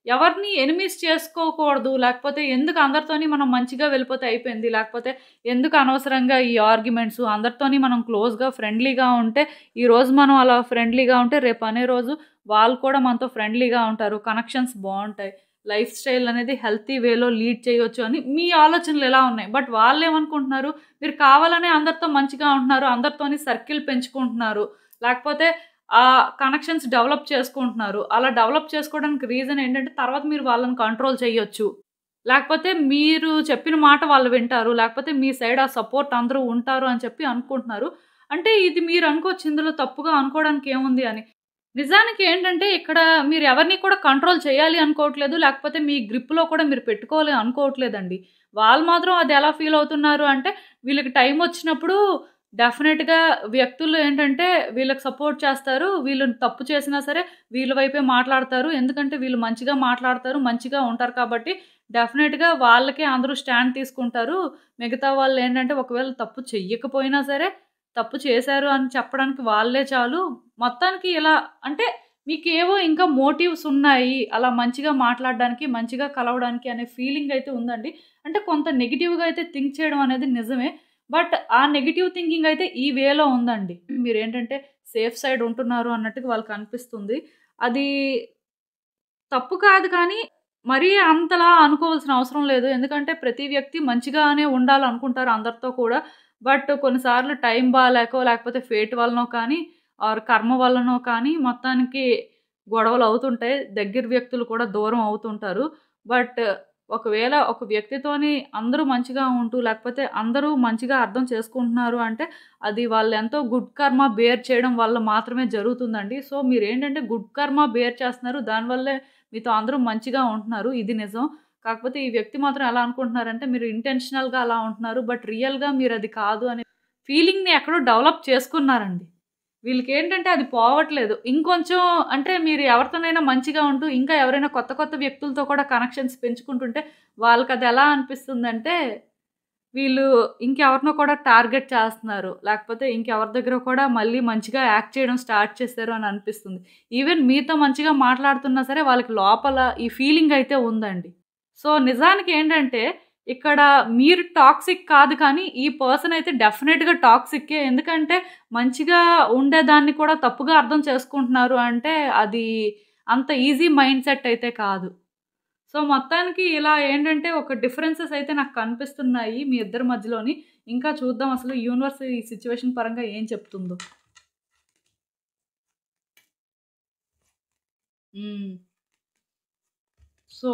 Speaker 1: ఎవరిని ఎనిమీస్ చేసుకోకూడదు. లేకపోతే ఎందుకు అందరితోని మనం మంచిగా వెళ్ళిపోతే అయిపోయింది. లేకపోతే ఎందుకు అనవసరంగా ఈ ఆర్గ్యుమెంట్స్ అందరితోని మనం క్లోజ్‌గా, ఫ్రెండ్లీగా ఉంటే ఈరోజు మనం అలా ఫ్రెండ్లీగా ఉంటే రేపు అనే రోజు వాళ్ళు కూడా మనతో ఫ్రెండ్లీగా ఉంటారు. కనెక్షన్స్ బావుంటాయి. లైఫ్ స్టైల్ అనేది హెల్తీ వేలో లీడ్ చేయొచ్చు అని మీ ఆలోచనలు ఎలా ఉన్నాయి. బట్ వాళ్ళేమనుకుంటున్నారు, మీరు కావాలనే అందరితో మంచిగా ఉంటున్నారు. అందరితోని సర్కిల్ పెంచుకుంటున్నారు. లేకపోతే కనెక్షన్స్ డెవలప్ చేసుకుంటున్నారు. అలా డెవలప్ చేసుకోవడానికి రీజన్ ఏంటంటే తర్వాత మీరు వాళ్ళని కంట్రోల్ చేయొచ్చు. లేకపోతే మీరు చెప్పిన మాట వాళ్ళు వింటారు. లేకపోతే మీ సైడ్ ఆ సపోర్ట్ అందరూ ఉంటారు అని చెప్పి అనుకుంటున్నారు. అంటే ఇది మీరు అనుకోవచ్చు ఇందులో తప్పుగా అనుకోవడానికి ఏముంది అని. నిజానికి ఏంటంటే ఇక్కడ మీరు ఎవరిని కూడా కంట్రోల్ చేయాలి అనుకోవట్లేదు. లేకపోతే మీ గ్రిప్‌లో కూడా మీరు పెట్టుకోవాలి అనుకోవట్లేదండి. వాళ్ళు మాత్రం అది ఎలా ఫీల్ అవుతున్నారు అంటే వీళ్ళకి టైం వచ్చినప్పుడు డెఫినిట్‌గా వ్యక్తులు ఏంటంటే వీళ్ళకి సపోర్ట్ చేస్తారు. వీళ్ళు తప్పు చేసినా సరే వీళ్ళ వైపే మాట్లాడతారు. ఎందుకంటే వీళ్ళు మంచిగా మాట్లాడతారు. మంచిగా ఉంటారు కాబట్టి డెఫినిట్‌గా వాళ్ళకే అందరూ స్టాండ్ తీసుకుంటారు. మిగతా వాళ్ళేంటంటే ఒకవేళ తప్పు చెయ్యకపోయినా సరే తప్పు చేశారు అని చెప్పడానికి వాళ్ళే చాలు. మొత్తానికి ఇలా అంటే మీకేవో ఇంకా మోటివ్స్ ఉన్నాయి. అలా మంచిగా మాట్లాడడానికి, మంచిగా కలవడానికి అనే ఫీలింగ్ అయితే ఉందండి. అంటే కొంత నెగెటివ్‌గా అయితే థింక్ చేయడం అనేది నిజమే. బట్ ఆ నెగెటివ్ థింకింగ్ అయితే ఈ వేలో ఉందండి. మీరేంటంటే సేఫ్ సైడ్ ఉంటున్నారు అన్నట్టుగా వాళ్ళకనిపిస్తుంది. అది తప్పు కాదు కానీ, మరీ అంతలా అనుకోవాల్సిన అవసరం లేదు. ఎందుకంటే ప్రతి వ్యక్తి మంచిగానే ఉండాలనుకుంటారు అందరితో కూడా. బట్ కొన్నిసార్లు టైం బాలేకో, లేకపోతే ఫేట్ వల్లనో కానీ, ఆర్ కర్మ వల్లనో కానీ మొత్తానికి గొడవలవుతుంటాయి. దగ్గర వ్యక్తులు కూడా దూరం అవుతుంటారు. బట్ ఒకవేళ ఒక వ్యక్తితోని అందరూ మంచిగా ఉంటూ, లేకపోతే అందరూ మంచిగా అర్థం చేసుకుంటున్నారు అంటే, అది వాళ్ళెంతో గుడ్ కర్మ బేర్ చేయడం వల్ల మాత్రమే జరుగుతుందండి. సో, మీరేంటంటే గుడ్ కర్మ బేర్ చేస్తున్నారు. దానివల్లే మీతో అందరూ మంచిగా ఉంటున్నారు. ఇది నిజం. కాకపోతే ఈ వ్యక్తి మాత్రం ఎలా అనుకుంటున్నారంటే మీరు ఇంటెన్షనల్‌గా అలా ఉంటున్నారు. బట్ రియల్‌గా మీరది కాదు అనే ఫీలింగ్‌ని ఎక్కడో డెవలప్ చేసుకున్నారండి. వీళ్ళకేంటంటే అది పోవట్లేదు. ఇంకొంచెం అంటే మీరు ఎవరితోనైనా మంచిగా ఉంటూ, ఇంకా ఎవరైనా కొత్త కొత్త వ్యక్తులతో కూడా కనెక్షన్స్ పెంచుకుంటుంటే, వాళ్ళకదెలా అనిపిస్తుందంటే, వీళ్ళు ఇంకెవరినో కూడా టార్గెట్ చేస్తన్నారు. లేకపోతే ఇంకెవరి దగ్గర కూడా మళ్ళీ మంచిగా యాక్ట్ చేయడం స్టార్ట్ చేశారు అని అనిపిస్తుంది. ఈవెన్ మీతో మంచిగా మాట్లాడుతున్నా సరే, వాళ్ళకి లోపల ఈ ఫీలింగయితే ఉందండి. సో, నిజానికేంటంటే, ఇక్కడ మీరు టాక్సిక్ కాదు కానీ, ఈ పర్సన్ అయితే డెఫినెట్‌గా టాక్సిక్కే. ఎందుకంటే, మంచిగా ఉండేదాన్ని కూడా తప్పుగా అర్థం చేసుకుంటున్నారు అంటే, అది అంత ఈజీ మైండ్ సెట్ అయితే కాదు. సో, మొత్తానికి ఇలా ఏంటంటే, ఒక డిఫరెన్సెస్ అయితే నాకు కనిపిస్తున్నాయి మీ ఇద్దరి మధ్యలోని. ఇంకా చూద్దాం అసలు యూనివర్స్ ఈ సిట్యుయేషన్ పరంగా ఏం చెప్తుందో. హ్మ్. సో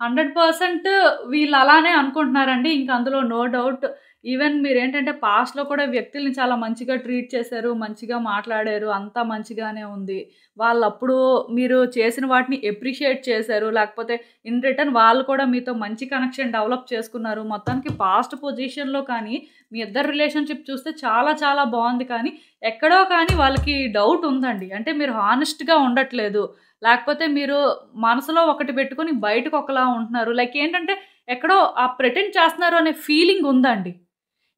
Speaker 1: 100% వీళ్ళలానే అనుకుంటున్నారండి. ఇంక అందులో నో డౌట్. ఈవెన్ మీరేంటంటే పాస్ట్‌లో కూడా వ్యక్తుల్ని చాలా మంచిగా ట్రీట్ చేశారు. మంచిగా మాట్లాడారు. అంతా మంచిగానే ఉంది. వాళ్ళప్పుడు మీరు చేసిన వాటిని అప్రిషియేట్ చేశారు. లేకపోతే ఇన్ రిటర్న్ వాళ్ళు కూడా మీతో మంచి కనెక్షన్ డెవలప్ చేసుకున్నారు. మొత్తానికి పాస్ట్ పొజిషన్‌లో కానీ మీ ఇద్దరి రిలేషన్‌షిప్ చూస్తే చాలా చాలా బావుంది. కానీ ఎక్కడో కానీ వాళ్ళకి డౌట్ ఉందండి. అంటే మీరు హానెస్ట్‌గా ఉండట్లేదు. లేకపోతే మీరు మనసులో ఒకటి పెట్టుకొని బయటకి ఒకలా ఉంటున్నారు. లైక్ ఏంటంటే ఎక్కడో ప్రిటెండ్ చేస్తున్నారు అనే ఫీలింగ్ ఉందండి.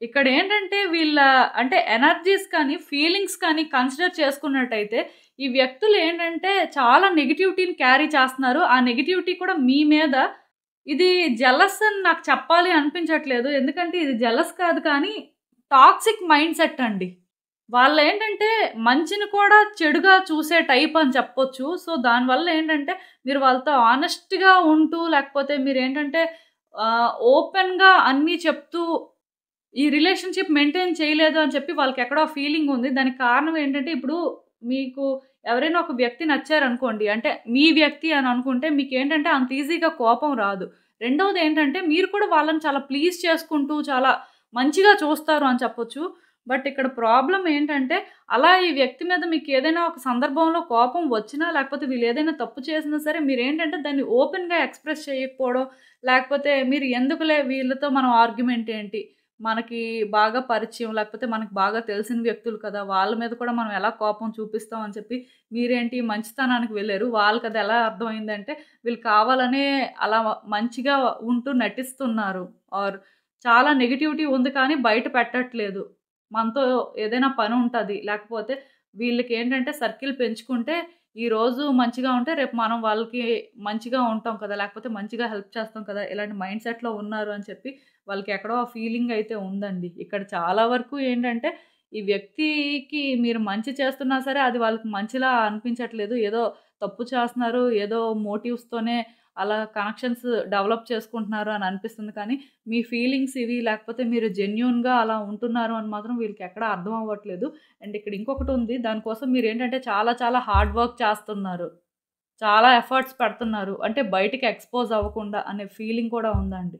Speaker 1: ఇక్కడేంటంటే వీళ్ళ అంటే ఎనర్జీస్ కానీ, ఫీలింగ్స్ కానీ కన్సిడర్ చేసుకున్నట్టయితే ఈ వ్యక్తులు ఏంటంటే చాలా నెగటివిటీని క్యారీ చేస్తున్నారు. ఆ నెగటివిటీ కూడా మీ మీద ఇది జెలస్ అని నాకు చెప్పాలి అనిపించట్లేదు. ఎందుకంటే ఇది జెలస్ కాదు కానీ టాక్సిక్ మైండ్‌సెట్ అండి. వాళ్ళేంటంటే మంచిని కూడా చెడుగా చూసే టైప్ అని చెప్పొచ్చు. సో, దానివల్ల ఏంటంటే మీరు వాళ్ళతో హానెస్ట్‌గా ఉంటూ లేకపోతే మీరేంటంటే ఓపెన్‌గా అన్నీ చెప్తూ ఈ రిలేషన్‌షిప్ మెయింటైన్ చేయలేదు అని చెప్పి వాళ్ళకెక్కడో ఫీలింగ్ ఉంది. దానికి కారణం ఏంటంటే ఇప్పుడు మీకు ఎవరైనా ఒక వ్యక్తి నచ్చారనుకోండి. అంటే మీ వ్యక్తి అని అనుకుంటే మీకేంటంటే అంత ఈజీగా కోపం రాదు. రెండోదేంటంటే మీరు కూడా వాళ్ళని చాలా ప్లీజ్ చేసుకుంటూ చాలా మంచిగా చూస్తారు అని చెప్పొచ్చు. బట్ ఇక్కడ ప్రాబ్లమ్ ఏంటంటే అలా ఈ వ్యక్తి మీద మీకేదైనా ఒక సందర్భంలో కోపం వచ్చినా లేకపోతే వీళ్ళేదైనా తప్పు చేసినా సరే మీరేంటంటే దాన్ని ఓపెన్‌గా ఎక్స్‌ప్రెస్ చేయకపోవడం లేకపోతే మీరు ఎందుకులే వీళ్ళతో మనం ఆర్గ్యుమెంట్ ఏంటి? మనకి బాగా పరిచయం లేకపోతే మనకు బాగా తెలిసిన వ్యక్తులు కదా! వాళ్ళ మీద కూడా మనం ఎలా కోపం చూపిస్తాం అని చెప్పి మీరేంటి మంచితనానికి వెళ్లారు. వాళ్ళకది ఎలా అర్థమైందంటే వీళ్ళు కావాలనే అలా మంచిగా ఉంటూ నటిస్తున్నారు. ఆర్ చాలా నెగటివిటీ ఉంది కానీ బయట పెట్టట్లేదు. మనతో ఏదైనా పనుంటది. లేకపోతే వీళ్ళకేంటంటే సర్కిల్ పెంచుకుంటే ఈరోజు మంచిగా ఉంటే రేపు మనం వాళ్ళకి మంచిగా ఉంటాం కదా! లేకపోతే మంచిగా హెల్ప్ చేస్తాం కదా! ఇలాంటి మైండ్ సెట్‌లో ఉన్నారు అని చెప్పి వాళ్ళకెక్కడో ఆ ఫీలింగ్ అయితే ఉందండి. ఇక్కడ చాలా వరకు ఏంటంటే, ఈ వ్యక్తికి మీరు మంచి చేస్తున్నా సరే, అది వాళ్ళకి మంచిలా అనిపించట్లేదు. ఏదో తప్పు చేస్తున్నారు, ఏదో మోటివ్స్‌తోనే అలా కనెక్షన్స్ డెవలప్ చేసుకుంటున్నారు అని అనిపిస్తుంది కానీ, మీ ఫీలింగ్స్ ఇవి లేకపోతే మీరు జెన్యూన్‌గా అలా ఉంటున్నారు అని మాత్రం వీళ్ళకెక్కడ అర్థం అవ్వట్లేదు. అండ్ ఇక్కడ ఇంకొకటుంది. దానికోసం మీరేంటంటే చాలా చాలా హార్డ్ వర్క్ చేస్తున్నారు. చాలా ఎఫర్ట్స్ పెడుతున్నారు. అంటే బయటికి ఎక్స్‌పోజ్ అవ్వకుండా అనే ఫీలింగ్ కూడా ఉందండి.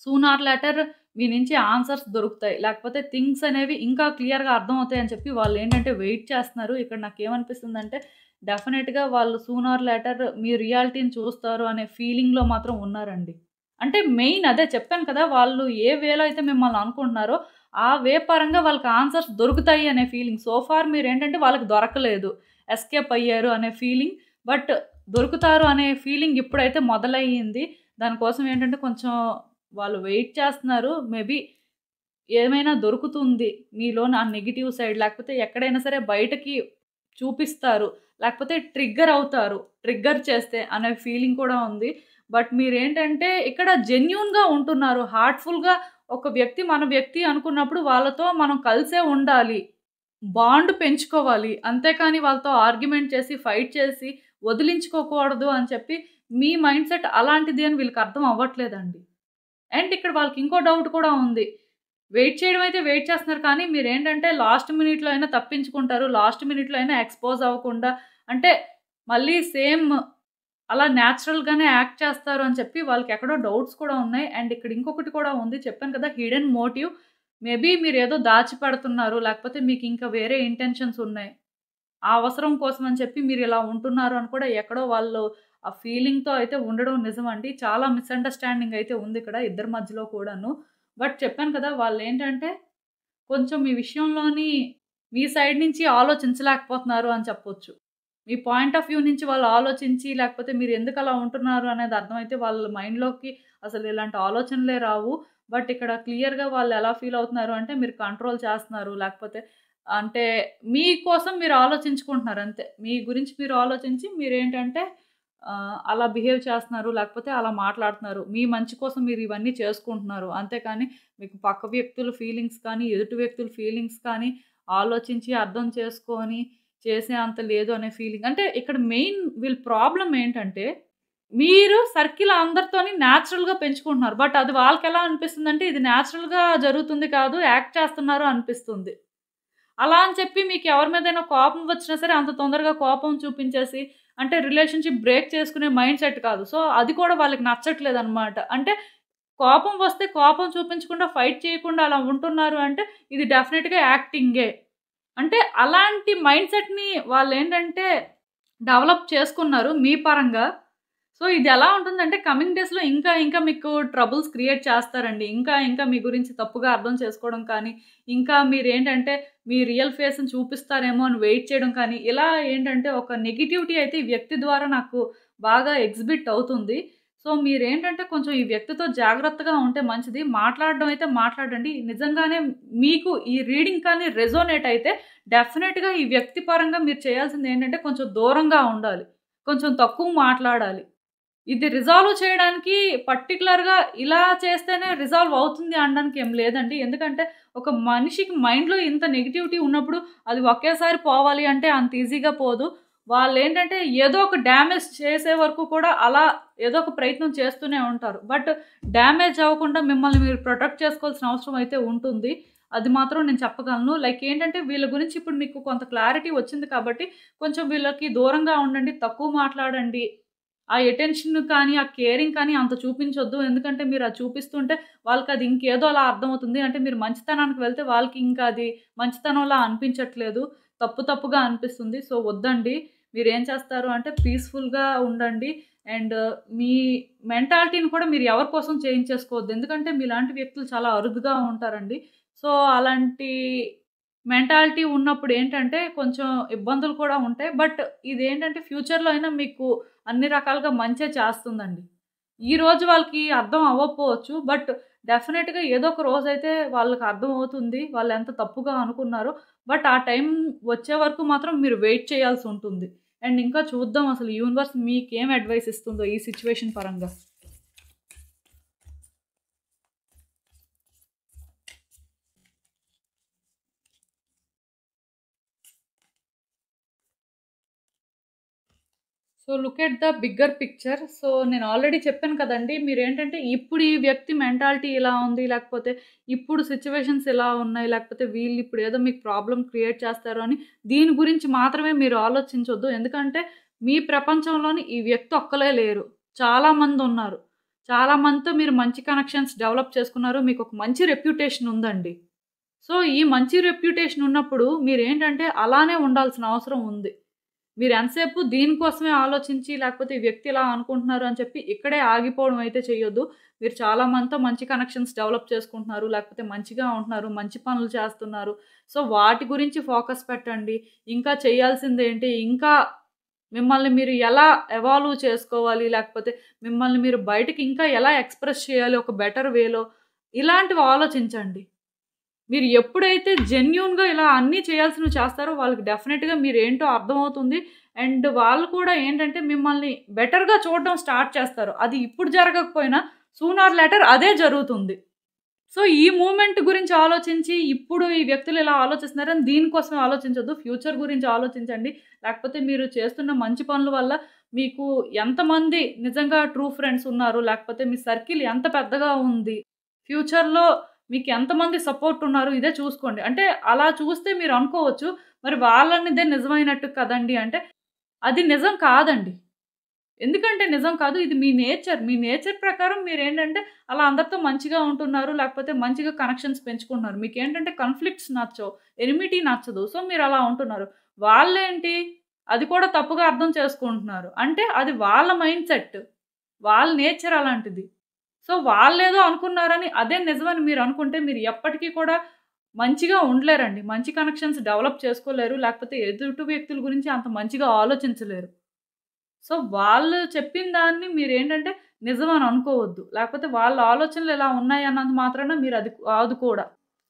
Speaker 1: సూన్ ఆర్ లేటర్ మీ నుంచి ఆన్సర్స్ దొరుకుతాయి. లేకపోతే థింగ్స్ అనేవి ఇంకా క్లియర్‌గా అర్థమవుతాయని చెప్పి వాళ్ళేంటంటే వెయిట్ చేస్తున్నారు. ఇక్కడ నాకేమనిపిస్తుందంటే డెఫినెట్‌గా వాళ్ళు సూన్ ఆర్ లేటర్ మీ రియాలిటీని చూస్తారు అనే ఫీలింగ్‌లో మాత్రం ఉన్నారండి. అంటే మెయిన్ అదే చెప్పాను కదా! వాళ్ళు ఏ వేలో అయితే మిమ్మల్ని అనుకుంటున్నారో, ఆ వే పరంగా వాళ్ళకి ఆన్సర్స్ దొరుకుతాయి అనే ఫీలింగ్. సో ఫార్ మీరేంటంటే వాళ్ళకి దొరకలేదు. ఎస్కేప్ అయ్యారు అనే ఫీలింగ్. బట్ దొరుకుతారు అనే ఫీలింగ్ ఇప్పుడైతే మొదలయ్యింది. దానికోసం ఏంటంటే కొంచెం వాళ్ళు వెయిట్ చేస్తున్నారు. మేబీ ఏమైనా దొరుకుతుంది. మీలోని ఆ నెగెటివ్ సైడ్ లేకపోతే ఎక్కడైనా సరే బయటకి చూపిస్తారు. లేకపోతే ట్రిగ్గర్ అవుతారు. ట్రిగ్గర్ చేస్తే అనే ఫీలింగ్ కూడా ఉంది. బట్ మీరేంటంటే ఇక్కడ జెన్యూన్‌గా ఉంటున్నారు. హార్ట్‌ఫుల్‌గా ఒక వ్యక్తి మన వ్యక్తి అనుకున్నప్పుడు వాళ్ళతో మనం కలిసే ఉండాలి. బాండ్ పెంచుకోవాలి. అంతేకాని వాళ్ళతో ఆర్గ్యుమెంట్ చేసి, ఫైట్ చేసి వదిలించుకోకూడదు అని చెప్పి మీ మైండ్‌సెట్ అలాంటిది అని వీళ్ళకి అర్థం అవ్వట్లేదండి. అండ్ ఇక్కడ వాళ్ళకి ఇంకో డౌట్ కూడా ఉంది. వెయిట్ చేయడం అయితే వెయిట్ చేస్తున్నారు కానీ మీరేంటంటే లాస్ట్ మినిట్‌లో అయినా తప్పించుకుంటారు. లాస్ట్ మినిట్‌లో అయినా ఎక్స్‌పోజ్ అవ్వకుండా అంటే మళ్ళీ సేమ్ అలా న్యాచురల్‌గానే యాక్ట్ చేస్తారు అని చెప్పి వాళ్ళకెక్కడో డౌట్స్ కూడా ఉన్నాయి. అండ్ ఇక్కడ ఇంకొకటి కూడా ఉంది. చెప్పాను కదా! Hidden motive. మేబీ మీరేదో దాచిపెడుతున్నారు. లేకపోతే మీకింకా వేరే ఇంటెన్షన్స్ ఉన్నాయి. ఆ అవసరం కోసం అని చెప్పి మీరిలా ఉంటున్నారు అని కూడా ఎక్కడో వాళ్ళు ఆ ఫీలింగ్‌తో అయితే ఉండడం నిజమండి. చాలా మిస్‌అండర్‌స్టాండింగ్ అయితే ఉందిక్కడ ఇద్దరి మధ్యలో కూడాను. బట్ చెప్పాను కదా! వాళ్ళేంటంటే కొంచెం ఈ విషయంలోని మీ సైడ్ నుంచి ఆలోచించలేకపోతున్నారు అని చెప్పొచ్చు. మీ పాయింట్ ఆఫ్ వ్యూ నుంచి వాళ్ళు ఆలోచించి, లేకపోతే మీరెందుకలా ఉంటున్నారు అనేది అర్థమైతే వాళ్ళ మైండ్‌లోకి అసలు ఇలాంటి ఆలోచనలే రావు. బట్ ఇక్కడ క్లియర్‌గా వాళ్ళెలా ఫీల్ అవుతున్నారు అంటే, మీరు కంట్రోల్ చేస్తున్నారు. లేకపోతే అంటే మీకోసం మీరు ఆలోచించుకుంటున్నారు అంతే. మీ గురించి మీరు ఆలోచించి మీరేంటంటే అలా బిహేవ్ చేస్తున్నారు. లేకపోతే అలా మాట్లాడుతున్నారు. మీ మంచి కోసం మీరు ఇవన్నీ చేసుకుంటున్నారు. అంతేకానీ మీకు పక్క వ్యక్తుల ఫీలింగ్స్ కానీ, ఎదుటి వ్యక్తుల ఫీలింగ్స్ కానీ ఆలోచించి అర్థం చేసుకొని చేసే అంత లేదు అనే ఫీలింగ్. అంటే ఇక్కడ మెయిన్ వీళ్ళ ప్రాబ్లమ్ ఏంటంటే, మీరు సర్కిల్ అందరితోని న్యాచురల్‌గా పెంచుకుంటున్నారు. బట్ అది వాళ్ళకెలా అనిపిస్తుందంటే, ఇది న్యాచురల్‌గా జరుగుతుంది కాదు, యాక్ట్ చేస్తున్నారు అనిపిస్తుంది. అలా అని చెప్పి మీకు ఎవరి మీదైనా కోపం వచ్చినా సరే అంత తొందరగా కోపం చూపించేసి అంటే రిలేషన్‌షిప్ బ్రేక్ చేసుకునే మైండ్ సెట్ కాదు. సో, అది కూడా వాళ్ళకి నచ్చట్లేదనమాట. అంటే కోపం వస్తే కోపం చూపించకుండా, ఫైట్ చేయకుండా అలా ఉంటున్నారు అంటే ఇది డెఫినిట్‌గా యాక్టింగే. అంటే అలాంటి మైండ్ సెట్‌ని వాళ్ళేంటంటే డెవలప్ చేసుకున్నారు మీ పరంగా. సో, ఇదెలా ఉంటుందంటే కమింగ్ డేస్‌లో ఇంకా ఇంకా మీకు ట్రబుల్స్ క్రియేట్ చేస్తారండి. ఇంకా ఇంకా మీ గురించి తప్పుగా అర్థం చేసుకోవడం కానీ, ఇంకా మీరేంటంటే మీ రియల్ ఫేస్‌ని చూపిస్తారేమో అని వెయిట్ చేయడం కానీ, ఇలా ఏంటంటే ఒక నెగటివిటీ అయితే ఈ వ్యక్తి ద్వారా నాకు బాగా ఎగ్జిబిట్ అవుతుంది. సో, మీరేంటంటే కొంచెం ఈ వ్యక్తితో జాగ్రత్తగా ఉంటే మంచిది. మాట్లాడడం అయితే మాట్లాడండి. నిజంగానే మీకు ఈ రీడింగ్ కానీ రెజోనేట్ అయితే డెఫినిట్‌గా ఈ వ్యక్తి పరంగా మీరు చేయాల్సిందేంటంటే కొంచెం దూరంగా ఉండాలి. కొంచెం తక్కువ మాట్లాడాలి. ఇది రిజాల్వ్ చేయడానికి పర్టిక్యులర్‌గా ఇలా చేస్తేనే రిజాల్వ్ అవుతుంది అనడానికి ఏం లేదండి. ఎందుకంటే ఒక మనిషికి మైండ్‌లో ఇంత నెగటివిటీ ఉన్నప్పుడు అది ఒకేసారి పోవాలి అంటే అంత ఈజీగా పోదు. వాళ్ళేంటంటే ఏదో ఒక డ్యామేజ్ చేసే వరకు కూడా అలా ఏదో ఒక ప్రయత్నం చేస్తూనే ఉంటారు. బట్ డ్యామేజ్ అవ్వకుండా మిమ్మల్ని మీరు ప్రొటెక్ట్ చేసుకోవాల్సిన అవసరం అయితే ఉంటుంది. అది మాత్రం నేను చెప్పగలను. లైక్ ఏంటంటే వీళ్ళ గురించి ఇప్పుడు మీకు కొంత క్లారిటీ వచ్చింది కాబట్టి కొంచెం వీళ్ళకి దూరంగా ఉండండి. తక్కువ మాట్లాడండి. ఆ అటెన్షన్ కానీ, ఆ కేరింగ్ కానీ అంత చూపించొద్దు. ఎందుకంటే మీరు అది చూపిస్తుంటే వాళ్ళకది ఇంకేదో అలా అర్థమవుతుంది. అంటే మీరు మంచితనానికి వెళ్తే వాళ్ళకి ఇంకా అది మంచితనంలా అనిపించట్లేదు. తప్పు తప్పుగా అనిపిస్తుంది. సో, వద్దండి. మీరేం చేస్తారు అంటే పీస్‌ఫుల్‌గా ఉండండి. అండ్ మీ మెంటాలిటీని కూడా మీరు ఎవరి కోసం చేంజ్ చేసుకోవద్దు. ఎందుకంటే మీలాంటి వ్యక్తులు చాలా అరుదుగా ఉంటారండి. సో, అలాంటి మెంటాలిటీ ఉన్నప్పుడు ఏంటంటే కొంచెం ఇబ్బందులు కూడా ఉంటాయి. బట్ ఇదేంటంటే ఫ్యూచర్‌లో అయినా మీకు అన్ని రకాలుగా మంచే చేస్తుందండి. ఈరోజు వాళ్ళకి అర్థం అవ్వకపోవచ్చు. బట్ డెఫినిట్‌గా ఏదో ఒక రోజైతే వాళ్ళకి అర్థమవుతుంది. వాళ్ళెంత తప్పుగా అనుకున్నారో. బట్ ఆ టైం వచ్చే వరకు మాత్రం మీరు వెయిట్ చేయాల్సుంటుంది. అండ్ ఇంకా చూద్దాం అసలు యూనివర్స్ మీకేం అడ్వైస్ ఇస్తుందో ఈ సిట్యుయేషన్ పరంగా. So, look at the bigger picture. So, నేను ఆల్రెడీ చెప్పాను కదండీ! మీరేంటంటే ఇప్పుడు ఈ వ్యక్తి మెంటాలిటీ ఇలా ఉంది. లేకపోతే ఇప్పుడు సిట్యుయేషన్స్ ఇలా ఉన్నాయి. లేకపోతే వీళ్ళిప్పుడు ఏదో మీకు ప్రాబ్లమ్ క్రియేట్ చేస్తారు అని దీని గురించి మాత్రమే మీరు ఆలోచించొద్దు. ఎందుకంటే మీ ప్రపంచంలోని ఈ వ్యక్తి ఒక్కలే లేరు. చాలామందున్నారు. చాలా మందితో మీరు మంచి కనెక్షన్స్ డెవలప్ చేసుకున్నారు. మీకొక మంచి రెప్యుటేషన్ ఉందండి. సో, ఈ మంచి రెప్యుటేషన్ ఉన్నప్పుడు మీరేంటంటే అలానే ఉండాల్సిన అవసరం ఉంది. మీరు ఎంతసేపు దీనికోసమే ఆలోచించి, లేకపోతే ఈ వ్యక్తి ఇలా అనుకుంటున్నారు అని చెప్పి ఇక్కడే ఆగిపోవడం అయితే చెయ్యొద్దు. మీరు చాలా మందితో మంచి కనెక్షన్స్ డెవలప్ చేసుకుంటున్నారు. లేకపోతే మంచిగా ఉంటున్నారు. మంచి పనులు చేస్తున్నారు. సో, వాటి గురించి ఫోకస్ పెట్టండి. ఇంకా చేయాల్సిందేంటి? ఇంకా మిమ్మల్ని మీరు ఎలా ఎవాల్వ్ చేసుకోవాలి? లేకపోతే మిమ్మల్ని మీరు బయటకి ఇంకా ఎలా ఎక్స్‌ప్రెస్ చేయాలి ఒక బెటర్ వేలో? ఇలాంటివి ఆలోచించండి. మీరు ఎప్పుడైతే జెన్యూన్‌గా ఇలా అన్నీ చేయాల్సినవి చేస్తారో వాళ్ళకి డెఫినిట్‌గా మీరేంటో అర్థమవుతుంది. అండ్ వాళ్ళు కూడా ఏంటంటే మిమ్మల్ని బెటర్‌గా చూడడం స్టార్ట్ చేస్తారు. అది ఇప్పుడు జరగకపోయినా సూన్ ఆర్ లేటర్ అదే జరుగుతుంది. సో, ఈ మూవ్‌మెంట్ గురించి ఆలోచించి ఇప్పుడు ఈ వ్యక్తులు ఇలా ఆలోచిస్తున్నారని దీనికోసమే ఆలోచించొద్దు. ఫ్యూచర్ గురించి ఆలోచించండి. లేకపోతే మీరు చేస్తున్న మంచి పనుల వల్ల మీకు ఎంతమంది నిజంగా ట్రూ ఫ్రెండ్స్ ఉన్నారు? లేకపోతే మీ సర్కిల్ ఎంత పెద్దగా ఉంది? ఫ్యూచర్‌లో మీకు ఎంతమంది సపోర్ట్ ఉన్నారు? ఇదే చూసుకోండి. అంటే అలా చూస్తే మీరు అనుకోవచ్చు, మరి వాళ్ళనిదే నిజమైనట్టు కదండీ! అంటే అది నిజం కాదండి. ఎందుకంటే నిజం కాదు. ఇది మీ నేచర్. మీ నేచర్ ప్రకారం మీరేంటంటే అలా అందరితో మంచిగా ఉంటున్నారు. లేకపోతే మంచిగా కనెక్షన్స్ పెంచుకుంటున్నారు. మీకేంటంటే కాన్‌ఫ్లిక్ట్స్ నచ్చవు. ఎనిమిటీ నచ్చదు. సో, మీరలా ఉంటున్నారు. వాళ్ళేంటి అది కూడా తప్పుగా అర్థం చేసుకుంటున్నారు. అంటే అది వాళ్ళ మైండ్ సెట్. వాళ్ళ నేచర్ అలాంటిది. సో, వాళ్ళేదో అనుకున్నారని అదే నిజమని మీరనుకుంటే మీరు ఎప్పటికీ కూడా మంచిగా ఉండలేరండి. మంచి కనెక్షన్స్ డెవలప్ చేసుకోలేరు. లేకపోతే ఎదుటి వ్యక్తుల గురించి అంత మంచిగా ఆలోచించలేరు. సో, వాళ్ళు చెప్పిన దాన్ని మీరేంటంటే నిజమని అనుకోవద్దు. లేకపోతే వాళ్ళ ఆలోచనలు ఇలా ఉన్నాయన్నంత మాత్రాన మీరది కాదు కూడా.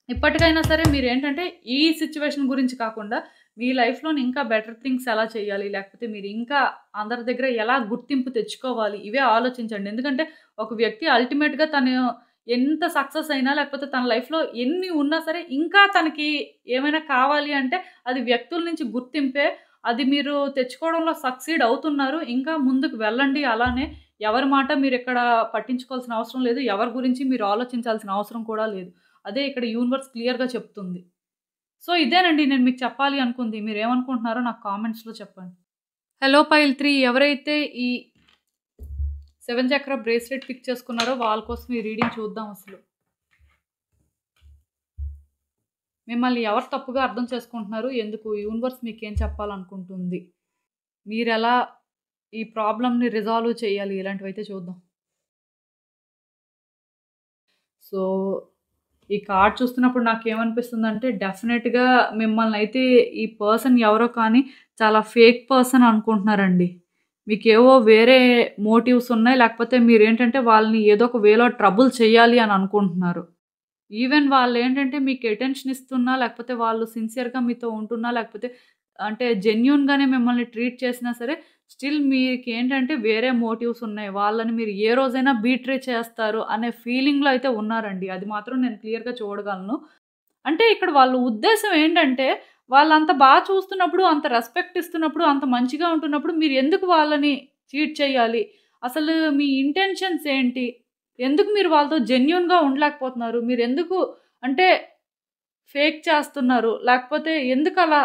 Speaker 1: ఇప్పటికైనా సరే మీరేంటంటే ఈ సిట్యుయేషన్ గురించి కాకుండా మీ లైఫ్‌లోని ఇంకా బెటర్ థింగ్స్ ఎలా చేయాలి? లేకపోతే మీరు ఇంకా అందరి దగ్గర ఎలా గుర్తింపు తెచ్చుకోవాలి? ఇవే ఆలోచించండి. ఎందుకంటే ఒక వ్యక్తి అల్టిమేట్‌గా తను ఎంత సక్సెస్ అయినా లేకపోతే తన లైఫ్‌లో ఎన్ని ఉన్నా సరే ఇంకా తనకి ఏమైనా కావాలి అంటే అది వ్యక్తుల నుంచి గుర్తింపే. అది మీరు తెచ్చుకోవడంలో సక్సీడ్ అవుతున్నారు. ఇంకా ముందుకు వెళ్ళండి అలానే. ఎవరి మాట మీరిక్కడ పట్టించుకోవాల్సిన అవసరం లేదు. ఎవరి గురించి మీరు ఆలోచించాల్సిన అవసరం కూడా లేదు. అదే ఇక్కడ యూనివర్స్ క్లియర్‌గా చెప్తుంది. సో, ఇదేనండి నేను మీకు చెప్పాలి అనుకుంది. మీరేమనుకుంటున్నారో నాకు కామెంట్స్‌లో చెప్పండి. హలో పైల్ 3 ఎవరైతే ఈ 7 చక్ర బ్రేస్లెట్ పిక్ చేసుకున్నారో వాళ్ళ కోసం ఈ రీడింగ్ చూద్దాం అసలు. మిమ్మల్ని ఎవరు తప్పుగా అర్థం చేసుకుంటున్నారు? ఎందుకు? యూనివర్స్ మీకేం చెప్పాలనుకుంటుంది? మీరెలా ఈ ప్రాబ్లమ్‌ని రిజాల్వ్ చేయాలి? ఇలాంటివైతే చూద్దాం. సో, ఈ కార్డ్ చూస్తున్నప్పుడు నాకేమనిపిస్తుందంటే డెఫినెట్‌గా మిమ్మల్నయితే ఈ పర్సన్ ఎవరో కానీ చాలా ఫేక్ పర్సన్ అనుకుంటున్నారండి. మీకేవో వేరే మోటివ్స్ ఉన్నాయి. లేకపోతే మీరేంటంటే వాళ్ళని ఏదో ఒక వేలో ట్రబుల్ చేయాలి అని అనుకుంటున్నారు. ఈవెన్ వాళ్ళేంటంటే మీకు అటెన్షన్ ఇస్తున్నా, లేకపోతే వాళ్ళు సిన్సియర్‌గా మీతో ఉంటున్నా, లేకపోతే అంటే జెన్యూన్‌గానే మిమ్మల్ని ట్రీట్ చేసినా సరే, స్టిల్ మీకేంటంటే వేరే మోటివ్స్ ఉన్నాయి. వాళ్ళని మీరు ఏ రోజైనా బీట్రే చేస్తారు అనే ఫీలింగ్‌లో అయితే ఉన్నారండి. అది మాత్రం నేను క్లియర్‌గా చూడగలను. అంటే ఇక్కడ వాళ్ళ ఉద్దేశ్యం ఏంటంటే, వాళ్ళంత చూస్తున్నప్పుడు, అంత రెస్పెక్ట్ ఇస్తున్నప్పుడు, అంత మంచిగా ఉంటున్నప్పుడు మీరెందుకు వాళ్ళని చీట్ చేయాలి? అసలు మీ ఇంటెన్షన్స్ ఏంటి? ఎందుకు మీరు వాళ్ళతో జెన్యూన్‌గా ఉండలేకపోతున్నారు? మీరెందుకు అంటే ఫేక్ చేస్తున్నారు? లేకపోతే ఎందుకలా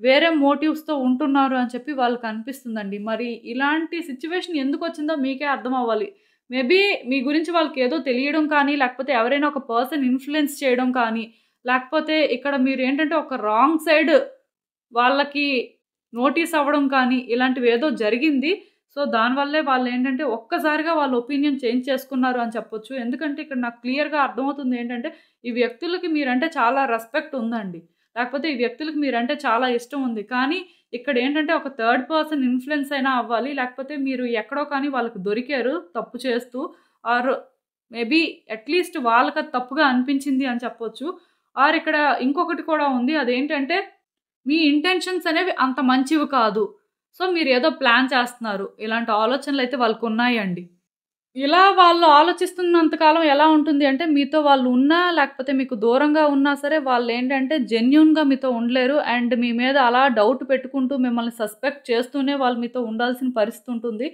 Speaker 1: వేరే మోటివ్స్‌తో ఉంటున్నారు అని చెప్పి వాళ్ళకనిపిస్తుందండి. మరి ఇలాంటి సిట్యుయేషన్ ఎందుకొచ్చిందో మీకే అర్థమవ్వాలి. మేబీ మీ గురించి వాళ్ళకేదో తెలియడం కానీ, లేకపోతే ఎవరైనా ఒక పర్సన్ ఇన్‌ఫ్లూయెన్స్ చేయడం కానీ, లేకపోతే ఇక్కడ మీరేంటంటే ఒక రాంగ్ సైడ్ వాళ్ళకి నోటీస్ అవ్వడం కానీ, ఇలాంటివేదో జరిగింది. సో, దానివల్లే వాళ్ళేంటంటే ఒక్కసారిగా వాళ్ళ ఒపీనియన్ చేంజ్ చేసుకున్నారు అని చెప్పొచ్చు. ఎందుకంటే ఇక్కడ నాకు క్లియర్‌గా అర్థమవుతుంది ఏంటంటే, ఈ వ్యక్తులకి మీరంటే చాలా రెస్పెక్ట్ ఉందండి. లేకపోతే ఈ వ్యక్తులకి మీరంటే చాలా ఇష్టం ఉంది. కానీ ఇక్కడేంటంటే ఒక థర్డ్ పర్సన్ ఇన్‌ఫ్లూయెన్స్ అయినా అవ్వాలి. లేకపోతే మీరు ఎక్కడో కానీ వాళ్ళకి దొరికారు తప్పు చేస్తూ. ఆర్ మేబీ అట్‌లీస్ట్ వాళ్ళకది తప్పుగా అనిపించింది అని చెప్పొచ్చు. ఆర్ ఇక్కడ ఇంకొకటి కూడా ఉంది. అదేంటంటే మీ ఇంటెన్షన్స్ అనేవి అంత మంచివి కాదు. సో, మీరేదో ప్లాన్ చేస్తున్నారు. ఇలాంటి ఆలోచనలైతే వాళ్ళకున్నాయండి. ఇలా వాళ్ళు ఆలోచిస్తున్నంత కాలం ఎలా ఉంటుంది అంటే, మీతో వాళ్ళు ఉన్నా, లేకపోతే మీకు దూరంగా ఉన్నా సరే, వాళ్ళేంటంటే జెన్యూన్‌గా మీతో ఉండలేరు. అండ్ మీ మీద అలా డౌట్ పెట్టుకుంటూ, మిమ్మల్ని సస్పెక్ట్ చేస్తూనే వాళ్ళు మీతో ఉండాల్సిన పరిస్థితి ఉంటుంది.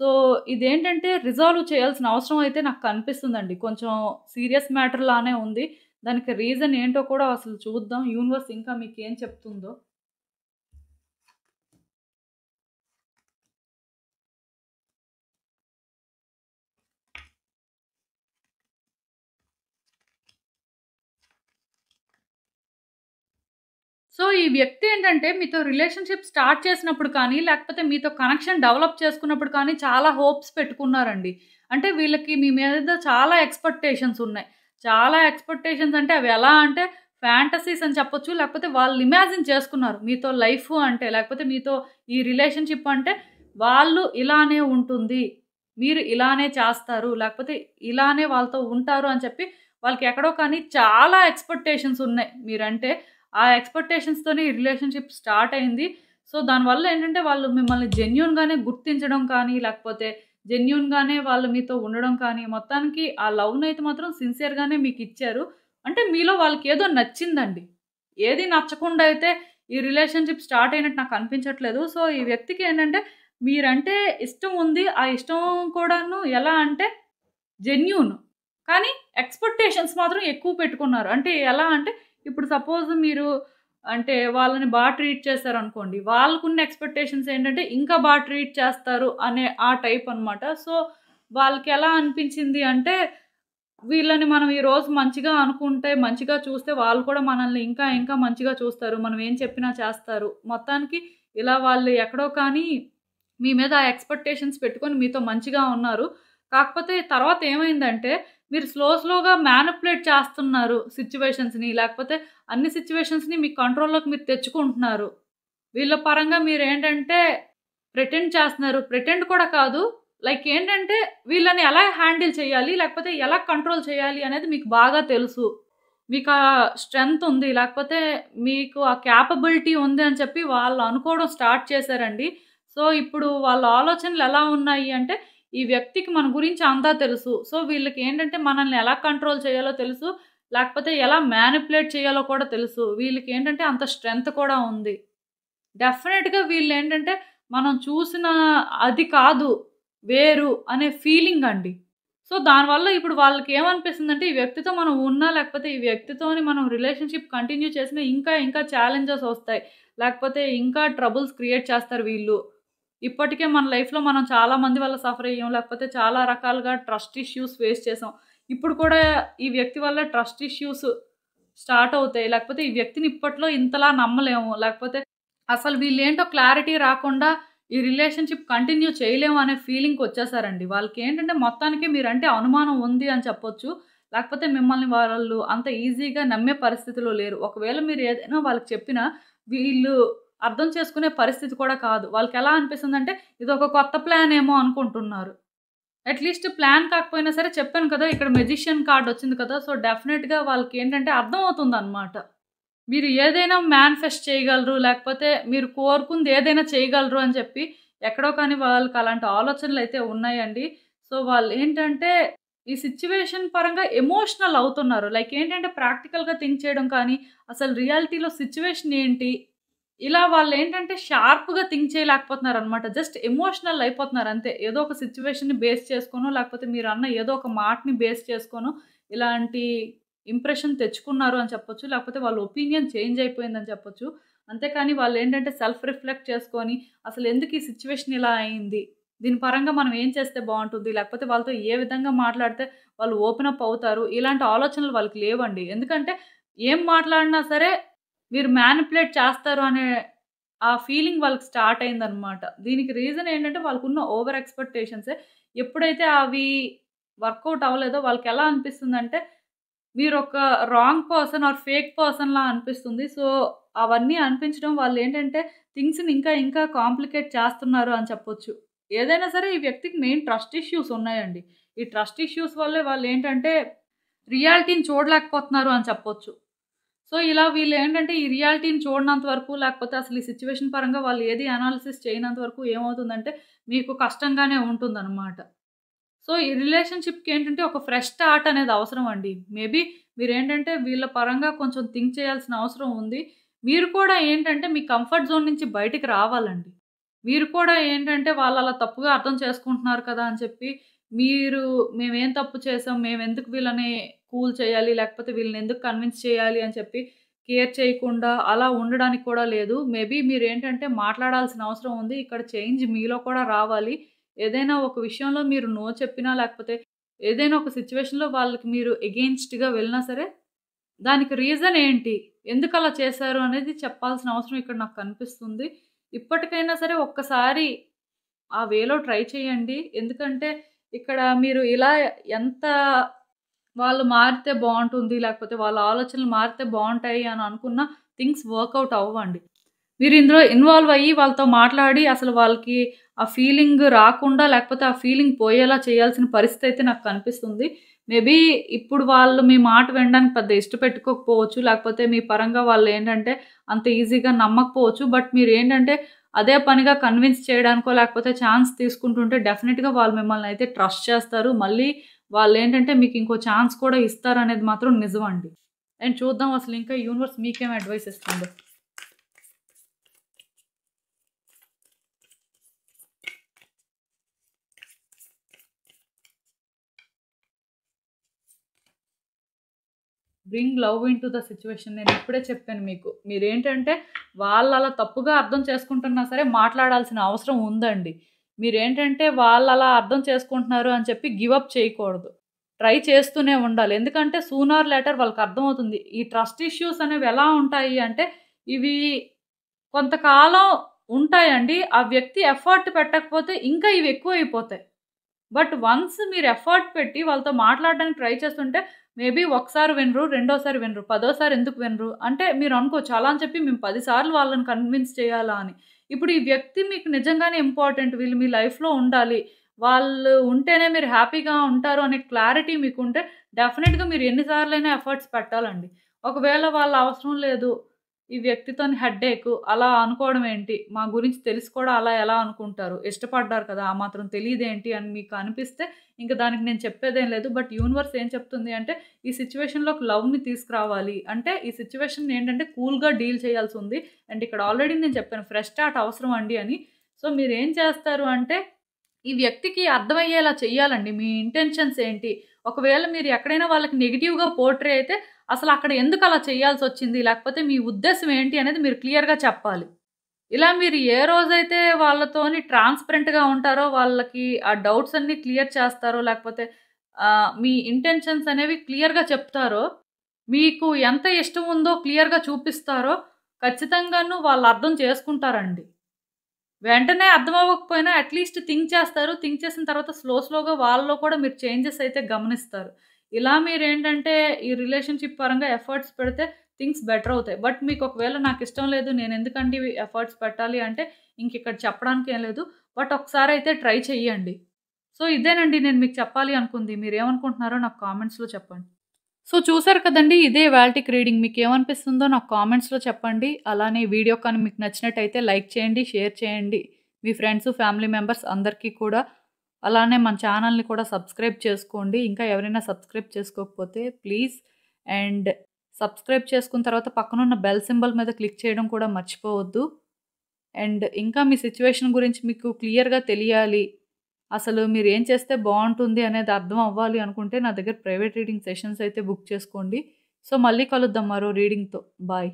Speaker 1: సో, ఇదేంటంటే రిజాల్వ్ చేయాల్సిన అవసరం అయితే నాకు కనిపిస్తుందండి. కొంచెం సీరియస్ మ్యాటర్ లానే ఉంది. దానికి రీజన్ ఏంటో కూడా అసలు చూద్దాం. యూనివర్స్ ఇంకా మీకేం చెప్తుందో. సో, ఈ వ్యక్తి ఏంటంటే మీతో రిలేషన్‌షిప్ స్టార్ట్ చేసినప్పుడు కానీ, లేకపోతే మీతో కనెక్షన్ డెవలప్ చేసుకున్నప్పుడు కానీ చాలా హోప్స్ పెట్టుకున్నారండి. అంటే వీళ్ళకి మీ మీద చాలా ఎక్స్‌పెక్టేషన్స్ ఉన్నాయి. చాలా ఎక్స్‌పెక్టేషన్స్ అంటే అవి ఎలా అంటే ఫ్యాంటసీస్ అని చెప్పొచ్చు. లేకపోతే వాళ్ళు ఇమాజిన్ చేసుకున్నారు. మీతో లైఫు అంటే, లేకపోతే మీతో ఈ రిలేషన్‌షిప్ అంటే వాళ్ళు ఇలానే ఉంటుంది. మీరు ఇలానే చేస్తారు. లేకపోతే ఇలానే వాళ్ళతో ఉంటారు అని చెప్పి వాళ్ళకి ఎక్కడో కానీ చాలా ఎక్స్‌పెక్టేషన్స్ ఉన్నాయి మీరంటే. ఆ ఎక్స్‌పెక్టేషన్స్‌తోనే ఈ రిలేషన్‌షిప్ స్టార్ట్ అయింది. సో, దానివల్ల ఏంటంటే వాళ్ళు మిమ్మల్ని జెన్యూన్‌గానే గుర్తించడం కానీ, లేకపోతే జెన్యూన్‌గానే వాళ్ళు మీతో ఉండడం కానీ, మొత్తానికి ఆ లవ్‌నైతే మాత్రం సిన్సియర్‌గానే మీకిచ్చారు. అంటే మీలో వాళ్ళకేదో నచ్చిందండి. ఏది నచ్చకుండా అయితే ఈ రిలేషన్‌షిప్ స్టార్ట్ అయినట్టు నాకు అనిపించట్లేదు. సో, ఈ వ్యక్తికి ఏంటంటే మీరంటే ఇష్టం ఉంది. ఆ ఇష్టం కూడాను ఎలా అంటే జెన్యూన్. కానీ ఎక్స్‌పెక్టేషన్స్ మాత్రం ఎక్కువ పెట్టుకున్నారు. అంటే ఎలా అంటే ఇప్పుడు సపోజ్ మీరు అంటే వాళ్ళని ట్రీట్ చేశారనుకోండి. వాళ్ళకున్న ఎక్స్‌పెక్టేషన్స్ ఏంటంటే ఇంకా ట్రీట్ చేస్తారు అనే ఆ టైప్ అనమాట. సో, వాళ్ళకెలా అనిపించింది అంటే వీళ్ళని మనం ఈరోజు మంచిగా అనుకుంటే, మంచిగా చూస్తే వాళ్ళు కూడా మనల్ని ఇంకా ఇంకా మంచిగా చూస్తారు. మనం ఏం చెప్పినా చేస్తారు. మొత్తానికి ఇలా వాళ్ళు ఎక్కడో కానీ మీ మీద ఆ ఎక్స్‌పెక్టేషన్స్ పెట్టుకొని మీతో మంచిగా ఉన్నారు. కాకపోతే తర్వాత ఏమైందంటే మీరు స్లోగా మ్యానిపులేట్ చేస్తున్నారు సిట్యుయేషన్స్‌ని. లేకపోతే అన్ని సిట్యుయేషన్స్‌ని మీ కంట్రోల్‌లోకి మీరు తెచ్చుకుంటున్నారు. వీళ్ళ పరంగా మీరేంటంటే ప్రిటెండ్ చేస్తున్నారు. ప్రిటెండ్ కూడా కాదు. లైక్ ఏంటంటే వీళ్ళని ఎలా హ్యాండిల్ చేయాలి? లేకపోతే ఎలా కంట్రోల్ చేయాలి అనేది మీకు బాగా తెలుసు. మీకా స్ట్రెంత్ ఉంది. లేకపోతే మీకు ఆ కేపబిలిటీ ఉంది అని చెప్పి వాళ్ళు అనుకోవడం స్టార్ట్ చేశారండి. సో, ఇప్పుడు వాళ్ళ ఆలోచనలు ఎలా ఉన్నాయి అంటే, ఈ వ్యక్తికి మన గురించి అంతా తెలుసు. సో, వీళ్ళకేంటంటే మనల్ని ఎలా కంట్రోల్ చేయాలో తెలుసు. లేకపోతే ఎలా మ్యానిపులేట్ చేయాలో కూడా తెలుసు. వీళ్ళకేంటంటే అంత స్ట్రెంత్ కూడా ఉంది. డెఫినెట్‌గా వీళ్ళేంటంటే మనం చూసిన అది కాదు, వేరు అనే ఫీలింగ్ అండి. సో, దానివల్ల ఇప్పుడు వాళ్ళకేమనిపిస్తుందంటే, ఈ వ్యక్తితో మనం ఉన్నా, లేకపోతే ఈ వ్యక్తితోని మనం రిలేషన్‌షిప్ కంటిన్యూ చేసినా ఇంకా ఛాలెంజెస్ ఒస్తాయి. లేకపోతే ఇంకా ట్రబుల్స్ క్రియేట్ చేస్తారు వీళ్ళు. ఇప్పటికే మన లైఫ్‌లో మనం చాలా మంది వల్ల సఫర్ అయ్యాం. లేకపోతే చాలా రకాలుగా ట్రస్ట్ ఇష్యూస్ ఫేస్ చేసాం. ఇప్పుడు కూడా ఈ వ్యక్తి వల్ల ట్రస్ట్ ఇష్యూస్ స్టార్ట్ అవుతాయి. లేకపోతే ఈ వ్యక్తిని ఇప్పట్లో ఇంతలా నమ్మలేము. లేకపోతే అసలు వీళ్ళేంటో క్లారిటీ రాకుండా ఈ రిలేషన్‌షిప్ కంటిన్యూ చేయలేము అనే ఫీలింగ్‌కొచ్చేసారండి. వాళ్ళకేంటంటే మొత్తానికి మీరంటే అనుమానం ఉంది అని చెప్పొచ్చు. లేకపోతే మిమ్మల్ని వాళ్ళు అంత ఈజీగా నమ్మే పరిస్థితిలో లేరు. ఒకవేళ మీరు ఏదైనా వాళ్ళకి చెప్పినా వీళ్ళు అర్థం చేసుకునే పరిస్థితి కూడా కాదు. వాళ్ళకెలా అనిపిస్తుందంటే ఇదొక కొత్త ప్లాన్ ఏమో అనుకుంటున్నారు. అట్‌లీస్ట్ ప్లాన్ కాకపోయినా సరే చెప్పాను కదా! ఇక్కడ మెజిషియన్ కార్డ్ వచ్చింది కదా! సో, డెఫినిట్‌గా వాళ్ళకేంటంటే అర్థమవుతుందనమాట. మీరు ఏదైనా మేనిఫెస్ట్ చేయగలరు. లేకపోతే మీరు కోరుకుంది ఏదైనా చేయగలరు అని చెప్పి, ఎక్కడో కానీ వాళ్ళకి అలాంటి ఆలోచనలైతే ఉన్నాయండి. సో, వాళ్ళేంటంటే ఈ సిట్యుయేషన్ పరంగా ఎమోషనల్ అవుతున్నారు. లైక్ ఏంటంటే ప్రాక్టికల్‌గా థింక్ చేయడం కానీ, అసలు రియాలిటీలో సిట్యుయేషన్ ఏంటి? ఇలా వాళ్ళేంటంటే షార్ప్‌గా థింక్ చేయలేకపోతున్నారనమాట. జస్ట్ ఎమోషనల్ అయిపోతున్నారు అంతే. ఏదో ఒక సిట్యుయేషన్‌ని బేస్ చేసుకోనో, లేకపోతే మీరన్న ఏదో ఒక మాటని బేస్ చేసుకోనో, ఇలాంటి ఇంప్రెషన్ తెచ్చుకున్నారు అని చెప్పొచ్చు. లేకపోతే వాళ్ళ ఒపీనియన్ చేంజ్ అయిపోయిందని చెప్పొచ్చు. అంతేకాని వాళ్ళేంటంటే సెల్ఫ్ రిఫ్లెక్ట్ చేసుకొని, అసలెందుకు ఈ సిట్యుయేషన్ ఇలా అయింది? దీని పరంగా మనం ఏం చేస్తే బావుంటుంది? లేకపోతే వాళ్ళతో ఏ విధంగా మాట్లాడితే వాళ్ళు ఓపెన్ అప్ అవుతారు? ఇలాంటి ఆలోచనలు వాళ్ళకి లేవండి. ఎందుకంటే ఏం మాట్లాడినా సరే మీరు మ్యానిపులేట్ చేస్తారు అనే ఆ ఫీలింగ్ వాళ్ళకి స్టార్ట్ అయిందనమాట. దీనికి రీజన్ ఏంటంటే వాళ్ళకున్న ఓవర్ ఎక్స్‌పెక్టేషన్సే. ఎప్పుడైతే అవి వర్కౌట్ అవ్వలేదో వాళ్ళకెలా అనిపిస్తుందంటే మీరొక రాంగ్ పర్సన్ ఆర్ ఫేక్ పర్సన్‌లా అనిపిస్తుంది. సో, అవన్నీ అనిపించడం వాళ్ళేంటంటే థింగ్స్‌ని ఇంకా కాంప్లికేట్ చేస్తున్నారు అని చెప్పొచ్చు. ఏదైనా సరే ఈ వ్యక్తికి మెయిన్ ట్రస్ట్ ఇష్యూస్ ఉన్నాయండి. ఈ ట్రస్ట్ ఇష్యూస్ వల్లే వాళ్ళేంటంటే రియాలిటీని చూడలేకపోతున్నారు అని చెప్పొచ్చు. సో, ఇలా వీళ్ళేంటంటే ఈ రియాలిటీని చూడనంత వరకు లేకపోతే అసలు ఈ సిట్యుయేషన్ పరంగా వాళ్ళు ఏది అనాలిసిస్ చేయనంత వరకు ఏమవుతుందంటే మీకు కష్టంగానే ఉంటుందనమాట. సో, ఈ రిలేషన్‌షిప్‌కేంటంటే ఒక ఫ్రెష్ స్టార్ట్ అనేది అవసరం అండి. మేబీ మీరేంటంటే వీళ్ళ పరంగా కొంచెం థింక్ చేయాల్సిన అవసరం ఉంది. మీరు కూడా ఏంటంటే మీ కంఫర్ట్ జోన్ నుంచి బయటికి రావాలండి. మీరు కూడా ఏంటంటే వాళ్ళలా తప్పుగా అర్థం చేసుకుంటున్నారు కదా! అని చెప్పి మీరు మేమేం తప్పు చేసాం, మేమెందుకు వీళ్ళని కూల్ చేయాలి, లేకపోతే వీళ్ళనెందుకు కన్విన్స్ చేయాలి అని చెప్పి కేర్ చేయకుండా అలా ఉండడానికి కూడా లేదు. మేబీ మీరేంటంటే మాట్లాడాల్సిన అవసరం ఉంది. ఇక్కడ చేంజ్ మీలో కూడా రావాలి. ఏదైనా ఒక విషయంలో మీరు నో చెప్పినా, లేకపోతే ఏదైనా ఒక సిట్యుయేషన్‌లో వాళ్ళకి మీరు ఎగెయిన్స్ట్‌గా వెళ్ళినా సరే, దానికి రీజన్ ఏంటి? ఎందుకలా చేశారు అనేది చెప్పాల్సిన అవసరం ఇక్కడ నాకు కనిపిస్తుంది. ఇప్పటికైనా సరే ఒక్కసారి ఆ వేలో ట్రై చేయండి. ఎందుకంటే ఇక్కడ మీరు ఇలా ఎంత వాళ్ళు మారితే బావుంటుంది, లేకపోతే వాళ్ళ ఆలోచనలు మారితే బావుంటాయి అని అనుకున్న థింగ్స్ వర్కౌట్ అవ్వండి. మీరు ఇందులో ఇన్వాల్వ్ అయ్యి వాళ్ళతో మాట్లాడి అసలు వాళ్ళకి ఆ ఫీలింగ్ రాకుండా లేకపోతే ఆ ఫీలింగ్ పోయేలా చేయాల్సిన పరిస్థితి అయితే నాకు కనిపిస్తుంది. మేబీ ఇప్పుడు వాళ్ళు మీ మాట వినడానికి పెద్ద ఇష్టపెట్టుకోకపోవచ్చు. లేకపోతే మీ పరంగా వాళ్ళేంటంటే అంత ఈజీగా నమ్మకపోవచ్చు. బట్ మీరేంటంటే అదే పనిగా కన్విన్స్ చేయడానికో లేకపోతే ఛాన్స్ తీసుకుంటుంటే డెఫినిట్‌గా వాళ్ళు మిమ్మల్ని అయితే ట్రస్ట్ చేస్తారు. మళ్ళీ వాళ్ళేంటంటే మీకు ఇంకో ఛాన్స్ కూడా ఇస్తారనేది మాత్రం నిజమండి. అండ్ చూద్దాం అసలు ఇంకా యూనివర్స్ మీకేం అడ్వైస్ ఇస్తుందో. Bring love into the situation. నేను ఇప్పుడే చెప్పాను మీకు. మీరేంటంటే వాళ్ళలా తప్పుగా అర్థం చేసుకుంటున్నా సరే మాట్లాడాల్సిన అవసరం ఉందండి. మీరేంటంటే వాళ్ళలా అర్థం చేసుకుంటున్నారు అని చెప్పి గివ్ అప్ చేయకూడదు. ట్రై చేస్తూనే ఉండాలి. ఎందుకంటే సూన్ ఆర్ లేటర్ వాళ్ళకి అర్థమవుతుంది. ఈ ట్రస్ట్ ఇష్యూస్ అనేవి ఎలా ఉంటాయి అంటే ఇవి కొంతకాలం ఉంటాయండి. ఆ వ్యక్తి ఎఫర్ట్ పెట్టకపోతే ఇంకా ఇవి ఎక్కువైపోతాయి. బట్ వన్స్ మీరు ఎఫర్ట్ పెట్టి వాళ్ళతో మాట్లాడడానికి ట్రై చేస్తుంటే మేబీ ఒకసారి వినరు, రెండోసారి వినరు, పదోసారి ఎందుకు వినరు? అంటే మీరు అనుకోవచ్చు అలా అని చెప్పి మేము 10 సార్లు వాళ్ళని కన్విన్స్ చేయాలా అని. ఇప్పుడు ఈ వ్యక్తి మీకు నిజంగానే ఇంపార్టెంట్. వీళ్ళు మీ లైఫ్‌లో ఉండాలి. వాళ్ళు ఉంటేనే మీరు హ్యాపీగా ఉంటారు అనే క్లారిటీ మీకుంటే డెఫినిట్‌గా మీరు ఎన్ని సార్లైనా ఎఫర్ట్స్ పెట్టాలండి. ఒకవేళ వాళ్ళ అవసరం లేదు, ఈ వ్యక్తితోని హెడ్‌ఏకు అలా అనుకోవడం ఏంటి? మా గురించి తెలిసి కూడా అలా ఎలా అనుకుంటారు? ఇష్టపడ్డారు కదా! ఆ మాత్రం తెలీదేంటి అని మీకు అనిపిస్తే ఇంక దానికి నేను చెప్పేదేం లేదు. బట్ యూనివర్స్ ఏం చెప్తుంది అంటే ఈ సిట్యుయేషన్‌లోకి లవ్‌ని తీసుకురావాలి. అంటే ఈ సిట్యుయేషన్‌ని ఏంటంటే కూల్‌గా డీల్ చేయాల్సుంది. అండ్ ఇక్కడ ఆల్రెడీ నేను చెప్పాను ఫ్రెష్ స్టార్ట్ అవసరం అండి అని. సో మీరేం చేస్తారు అంటే ఈ వ్యక్తికి అర్థమయ్యేలా చెయ్యాలండి. మీ ఇంటెన్షన్స్ ఏంటి? ఒకవేళ మీరు ఎక్కడైనా వాళ్ళకి నెగెటివ్‌గా పోర్ట్రే అయితే అసలక్కడ ఎందుకలా చేయాల్సొచ్చింది? లేకపోతే మీ ఉద్దేశ్యం ఏంటి అనేది మీరు క్లియర్‌గా చెప్పాలి. ఇలా మీరు ఏ రోజైతే వాళ్ళతోని ట్రాన్స్‌పరెంట్‌గా ఉంటారో, వాళ్ళకి ఆ డౌట్స్ అన్నీ క్లియర్ చేస్తారో, లేకపోతే మీ ఇంటెన్షన్స్ అనేవి క్లియర్‌గా చెప్తారో, మీకు ఎంత ఇష్టం ఉందో క్లియర్‌గా చూపిస్తారో, ఖచ్చితంగాను వాళ్ళు అర్థం చేసుకుంటారండి. వెంటనే అర్థమవ్వకపోయినా అట్‌లీస్ట్ థింక్ చేస్తారు. థింక్ చేసిన తర్వాత స్లోగా వాళ్ళలో కూడా మీరు చేంజెస్ అయితే గమనిస్తారు. ఇలా మీరేంటంటే ఈ రిలేషన్‌షిప్ పరంగా ఎఫర్ట్స్ పెడితే థింగ్స్ బెటర్ అవుతాయి. బట్ మీకు ఒకవేళ నాకిష్టం లేదు, నేనెందుకండి ఎఫర్ట్స్ పెట్టాలి అంటే ఇంకిక్కడ చెప్పడానికి ఏం లేదు. బట్ ఒకసారయితే ట్రై చెయ్యండి. సో, ఇదేనండి నేను మీకు చెప్పాలి అనుకుంది. మీరేమనుకుంటున్నారో నాకు కామెంట్స్‌లో చెప్పండి. సో, చూసారు కదండీ! ఇదే ఇవాల్టికి రీడింగ్. మీకేమనిపిస్తుందో నాకు కామెంట్స్‌లో చెప్పండి. అలానే ఈ వీడియో కానీ మీకు నచ్చినట్టయితే లైక్ చేయండి, షేర్ చేయండి. మీ ఫ్రెండ్స్, ఫ్యామిలీ మెంబర్స్ అందరికీ కూడా. అలానే మన ఛానల్‌ని కూడా సబ్స్క్రైబ్ చేసుకోండి. ఇంకా ఎవరైనా సబ్స్క్రైబ్ చేసుకోకపోతే ప్లీజ్ అండ్ సబ్స్క్రైబ్ చేసుకున్న తర్వాత పక్కనున్న బెల్ సింబల్ మీద క్లిక్ చేయడం కూడా మర్చిపోవద్దు. అండ్ ఇంకా మీ సిట్యుయేషన్ గురించి మీకు క్లియర్‌గా తెలియాలి. అసలు మీరేం చేస్తే బావుంటుంది అనేది అర్థం అవ్వాలి అనుకుంటే నా దగ్గర ప్రైవేట్ రీడింగ్ సెషన్స్ అయితే బుక్ చేసుకోండి. సో, మళ్ళీ కలుద్దాం మరో రీడింగ్‌తో. బాయ్.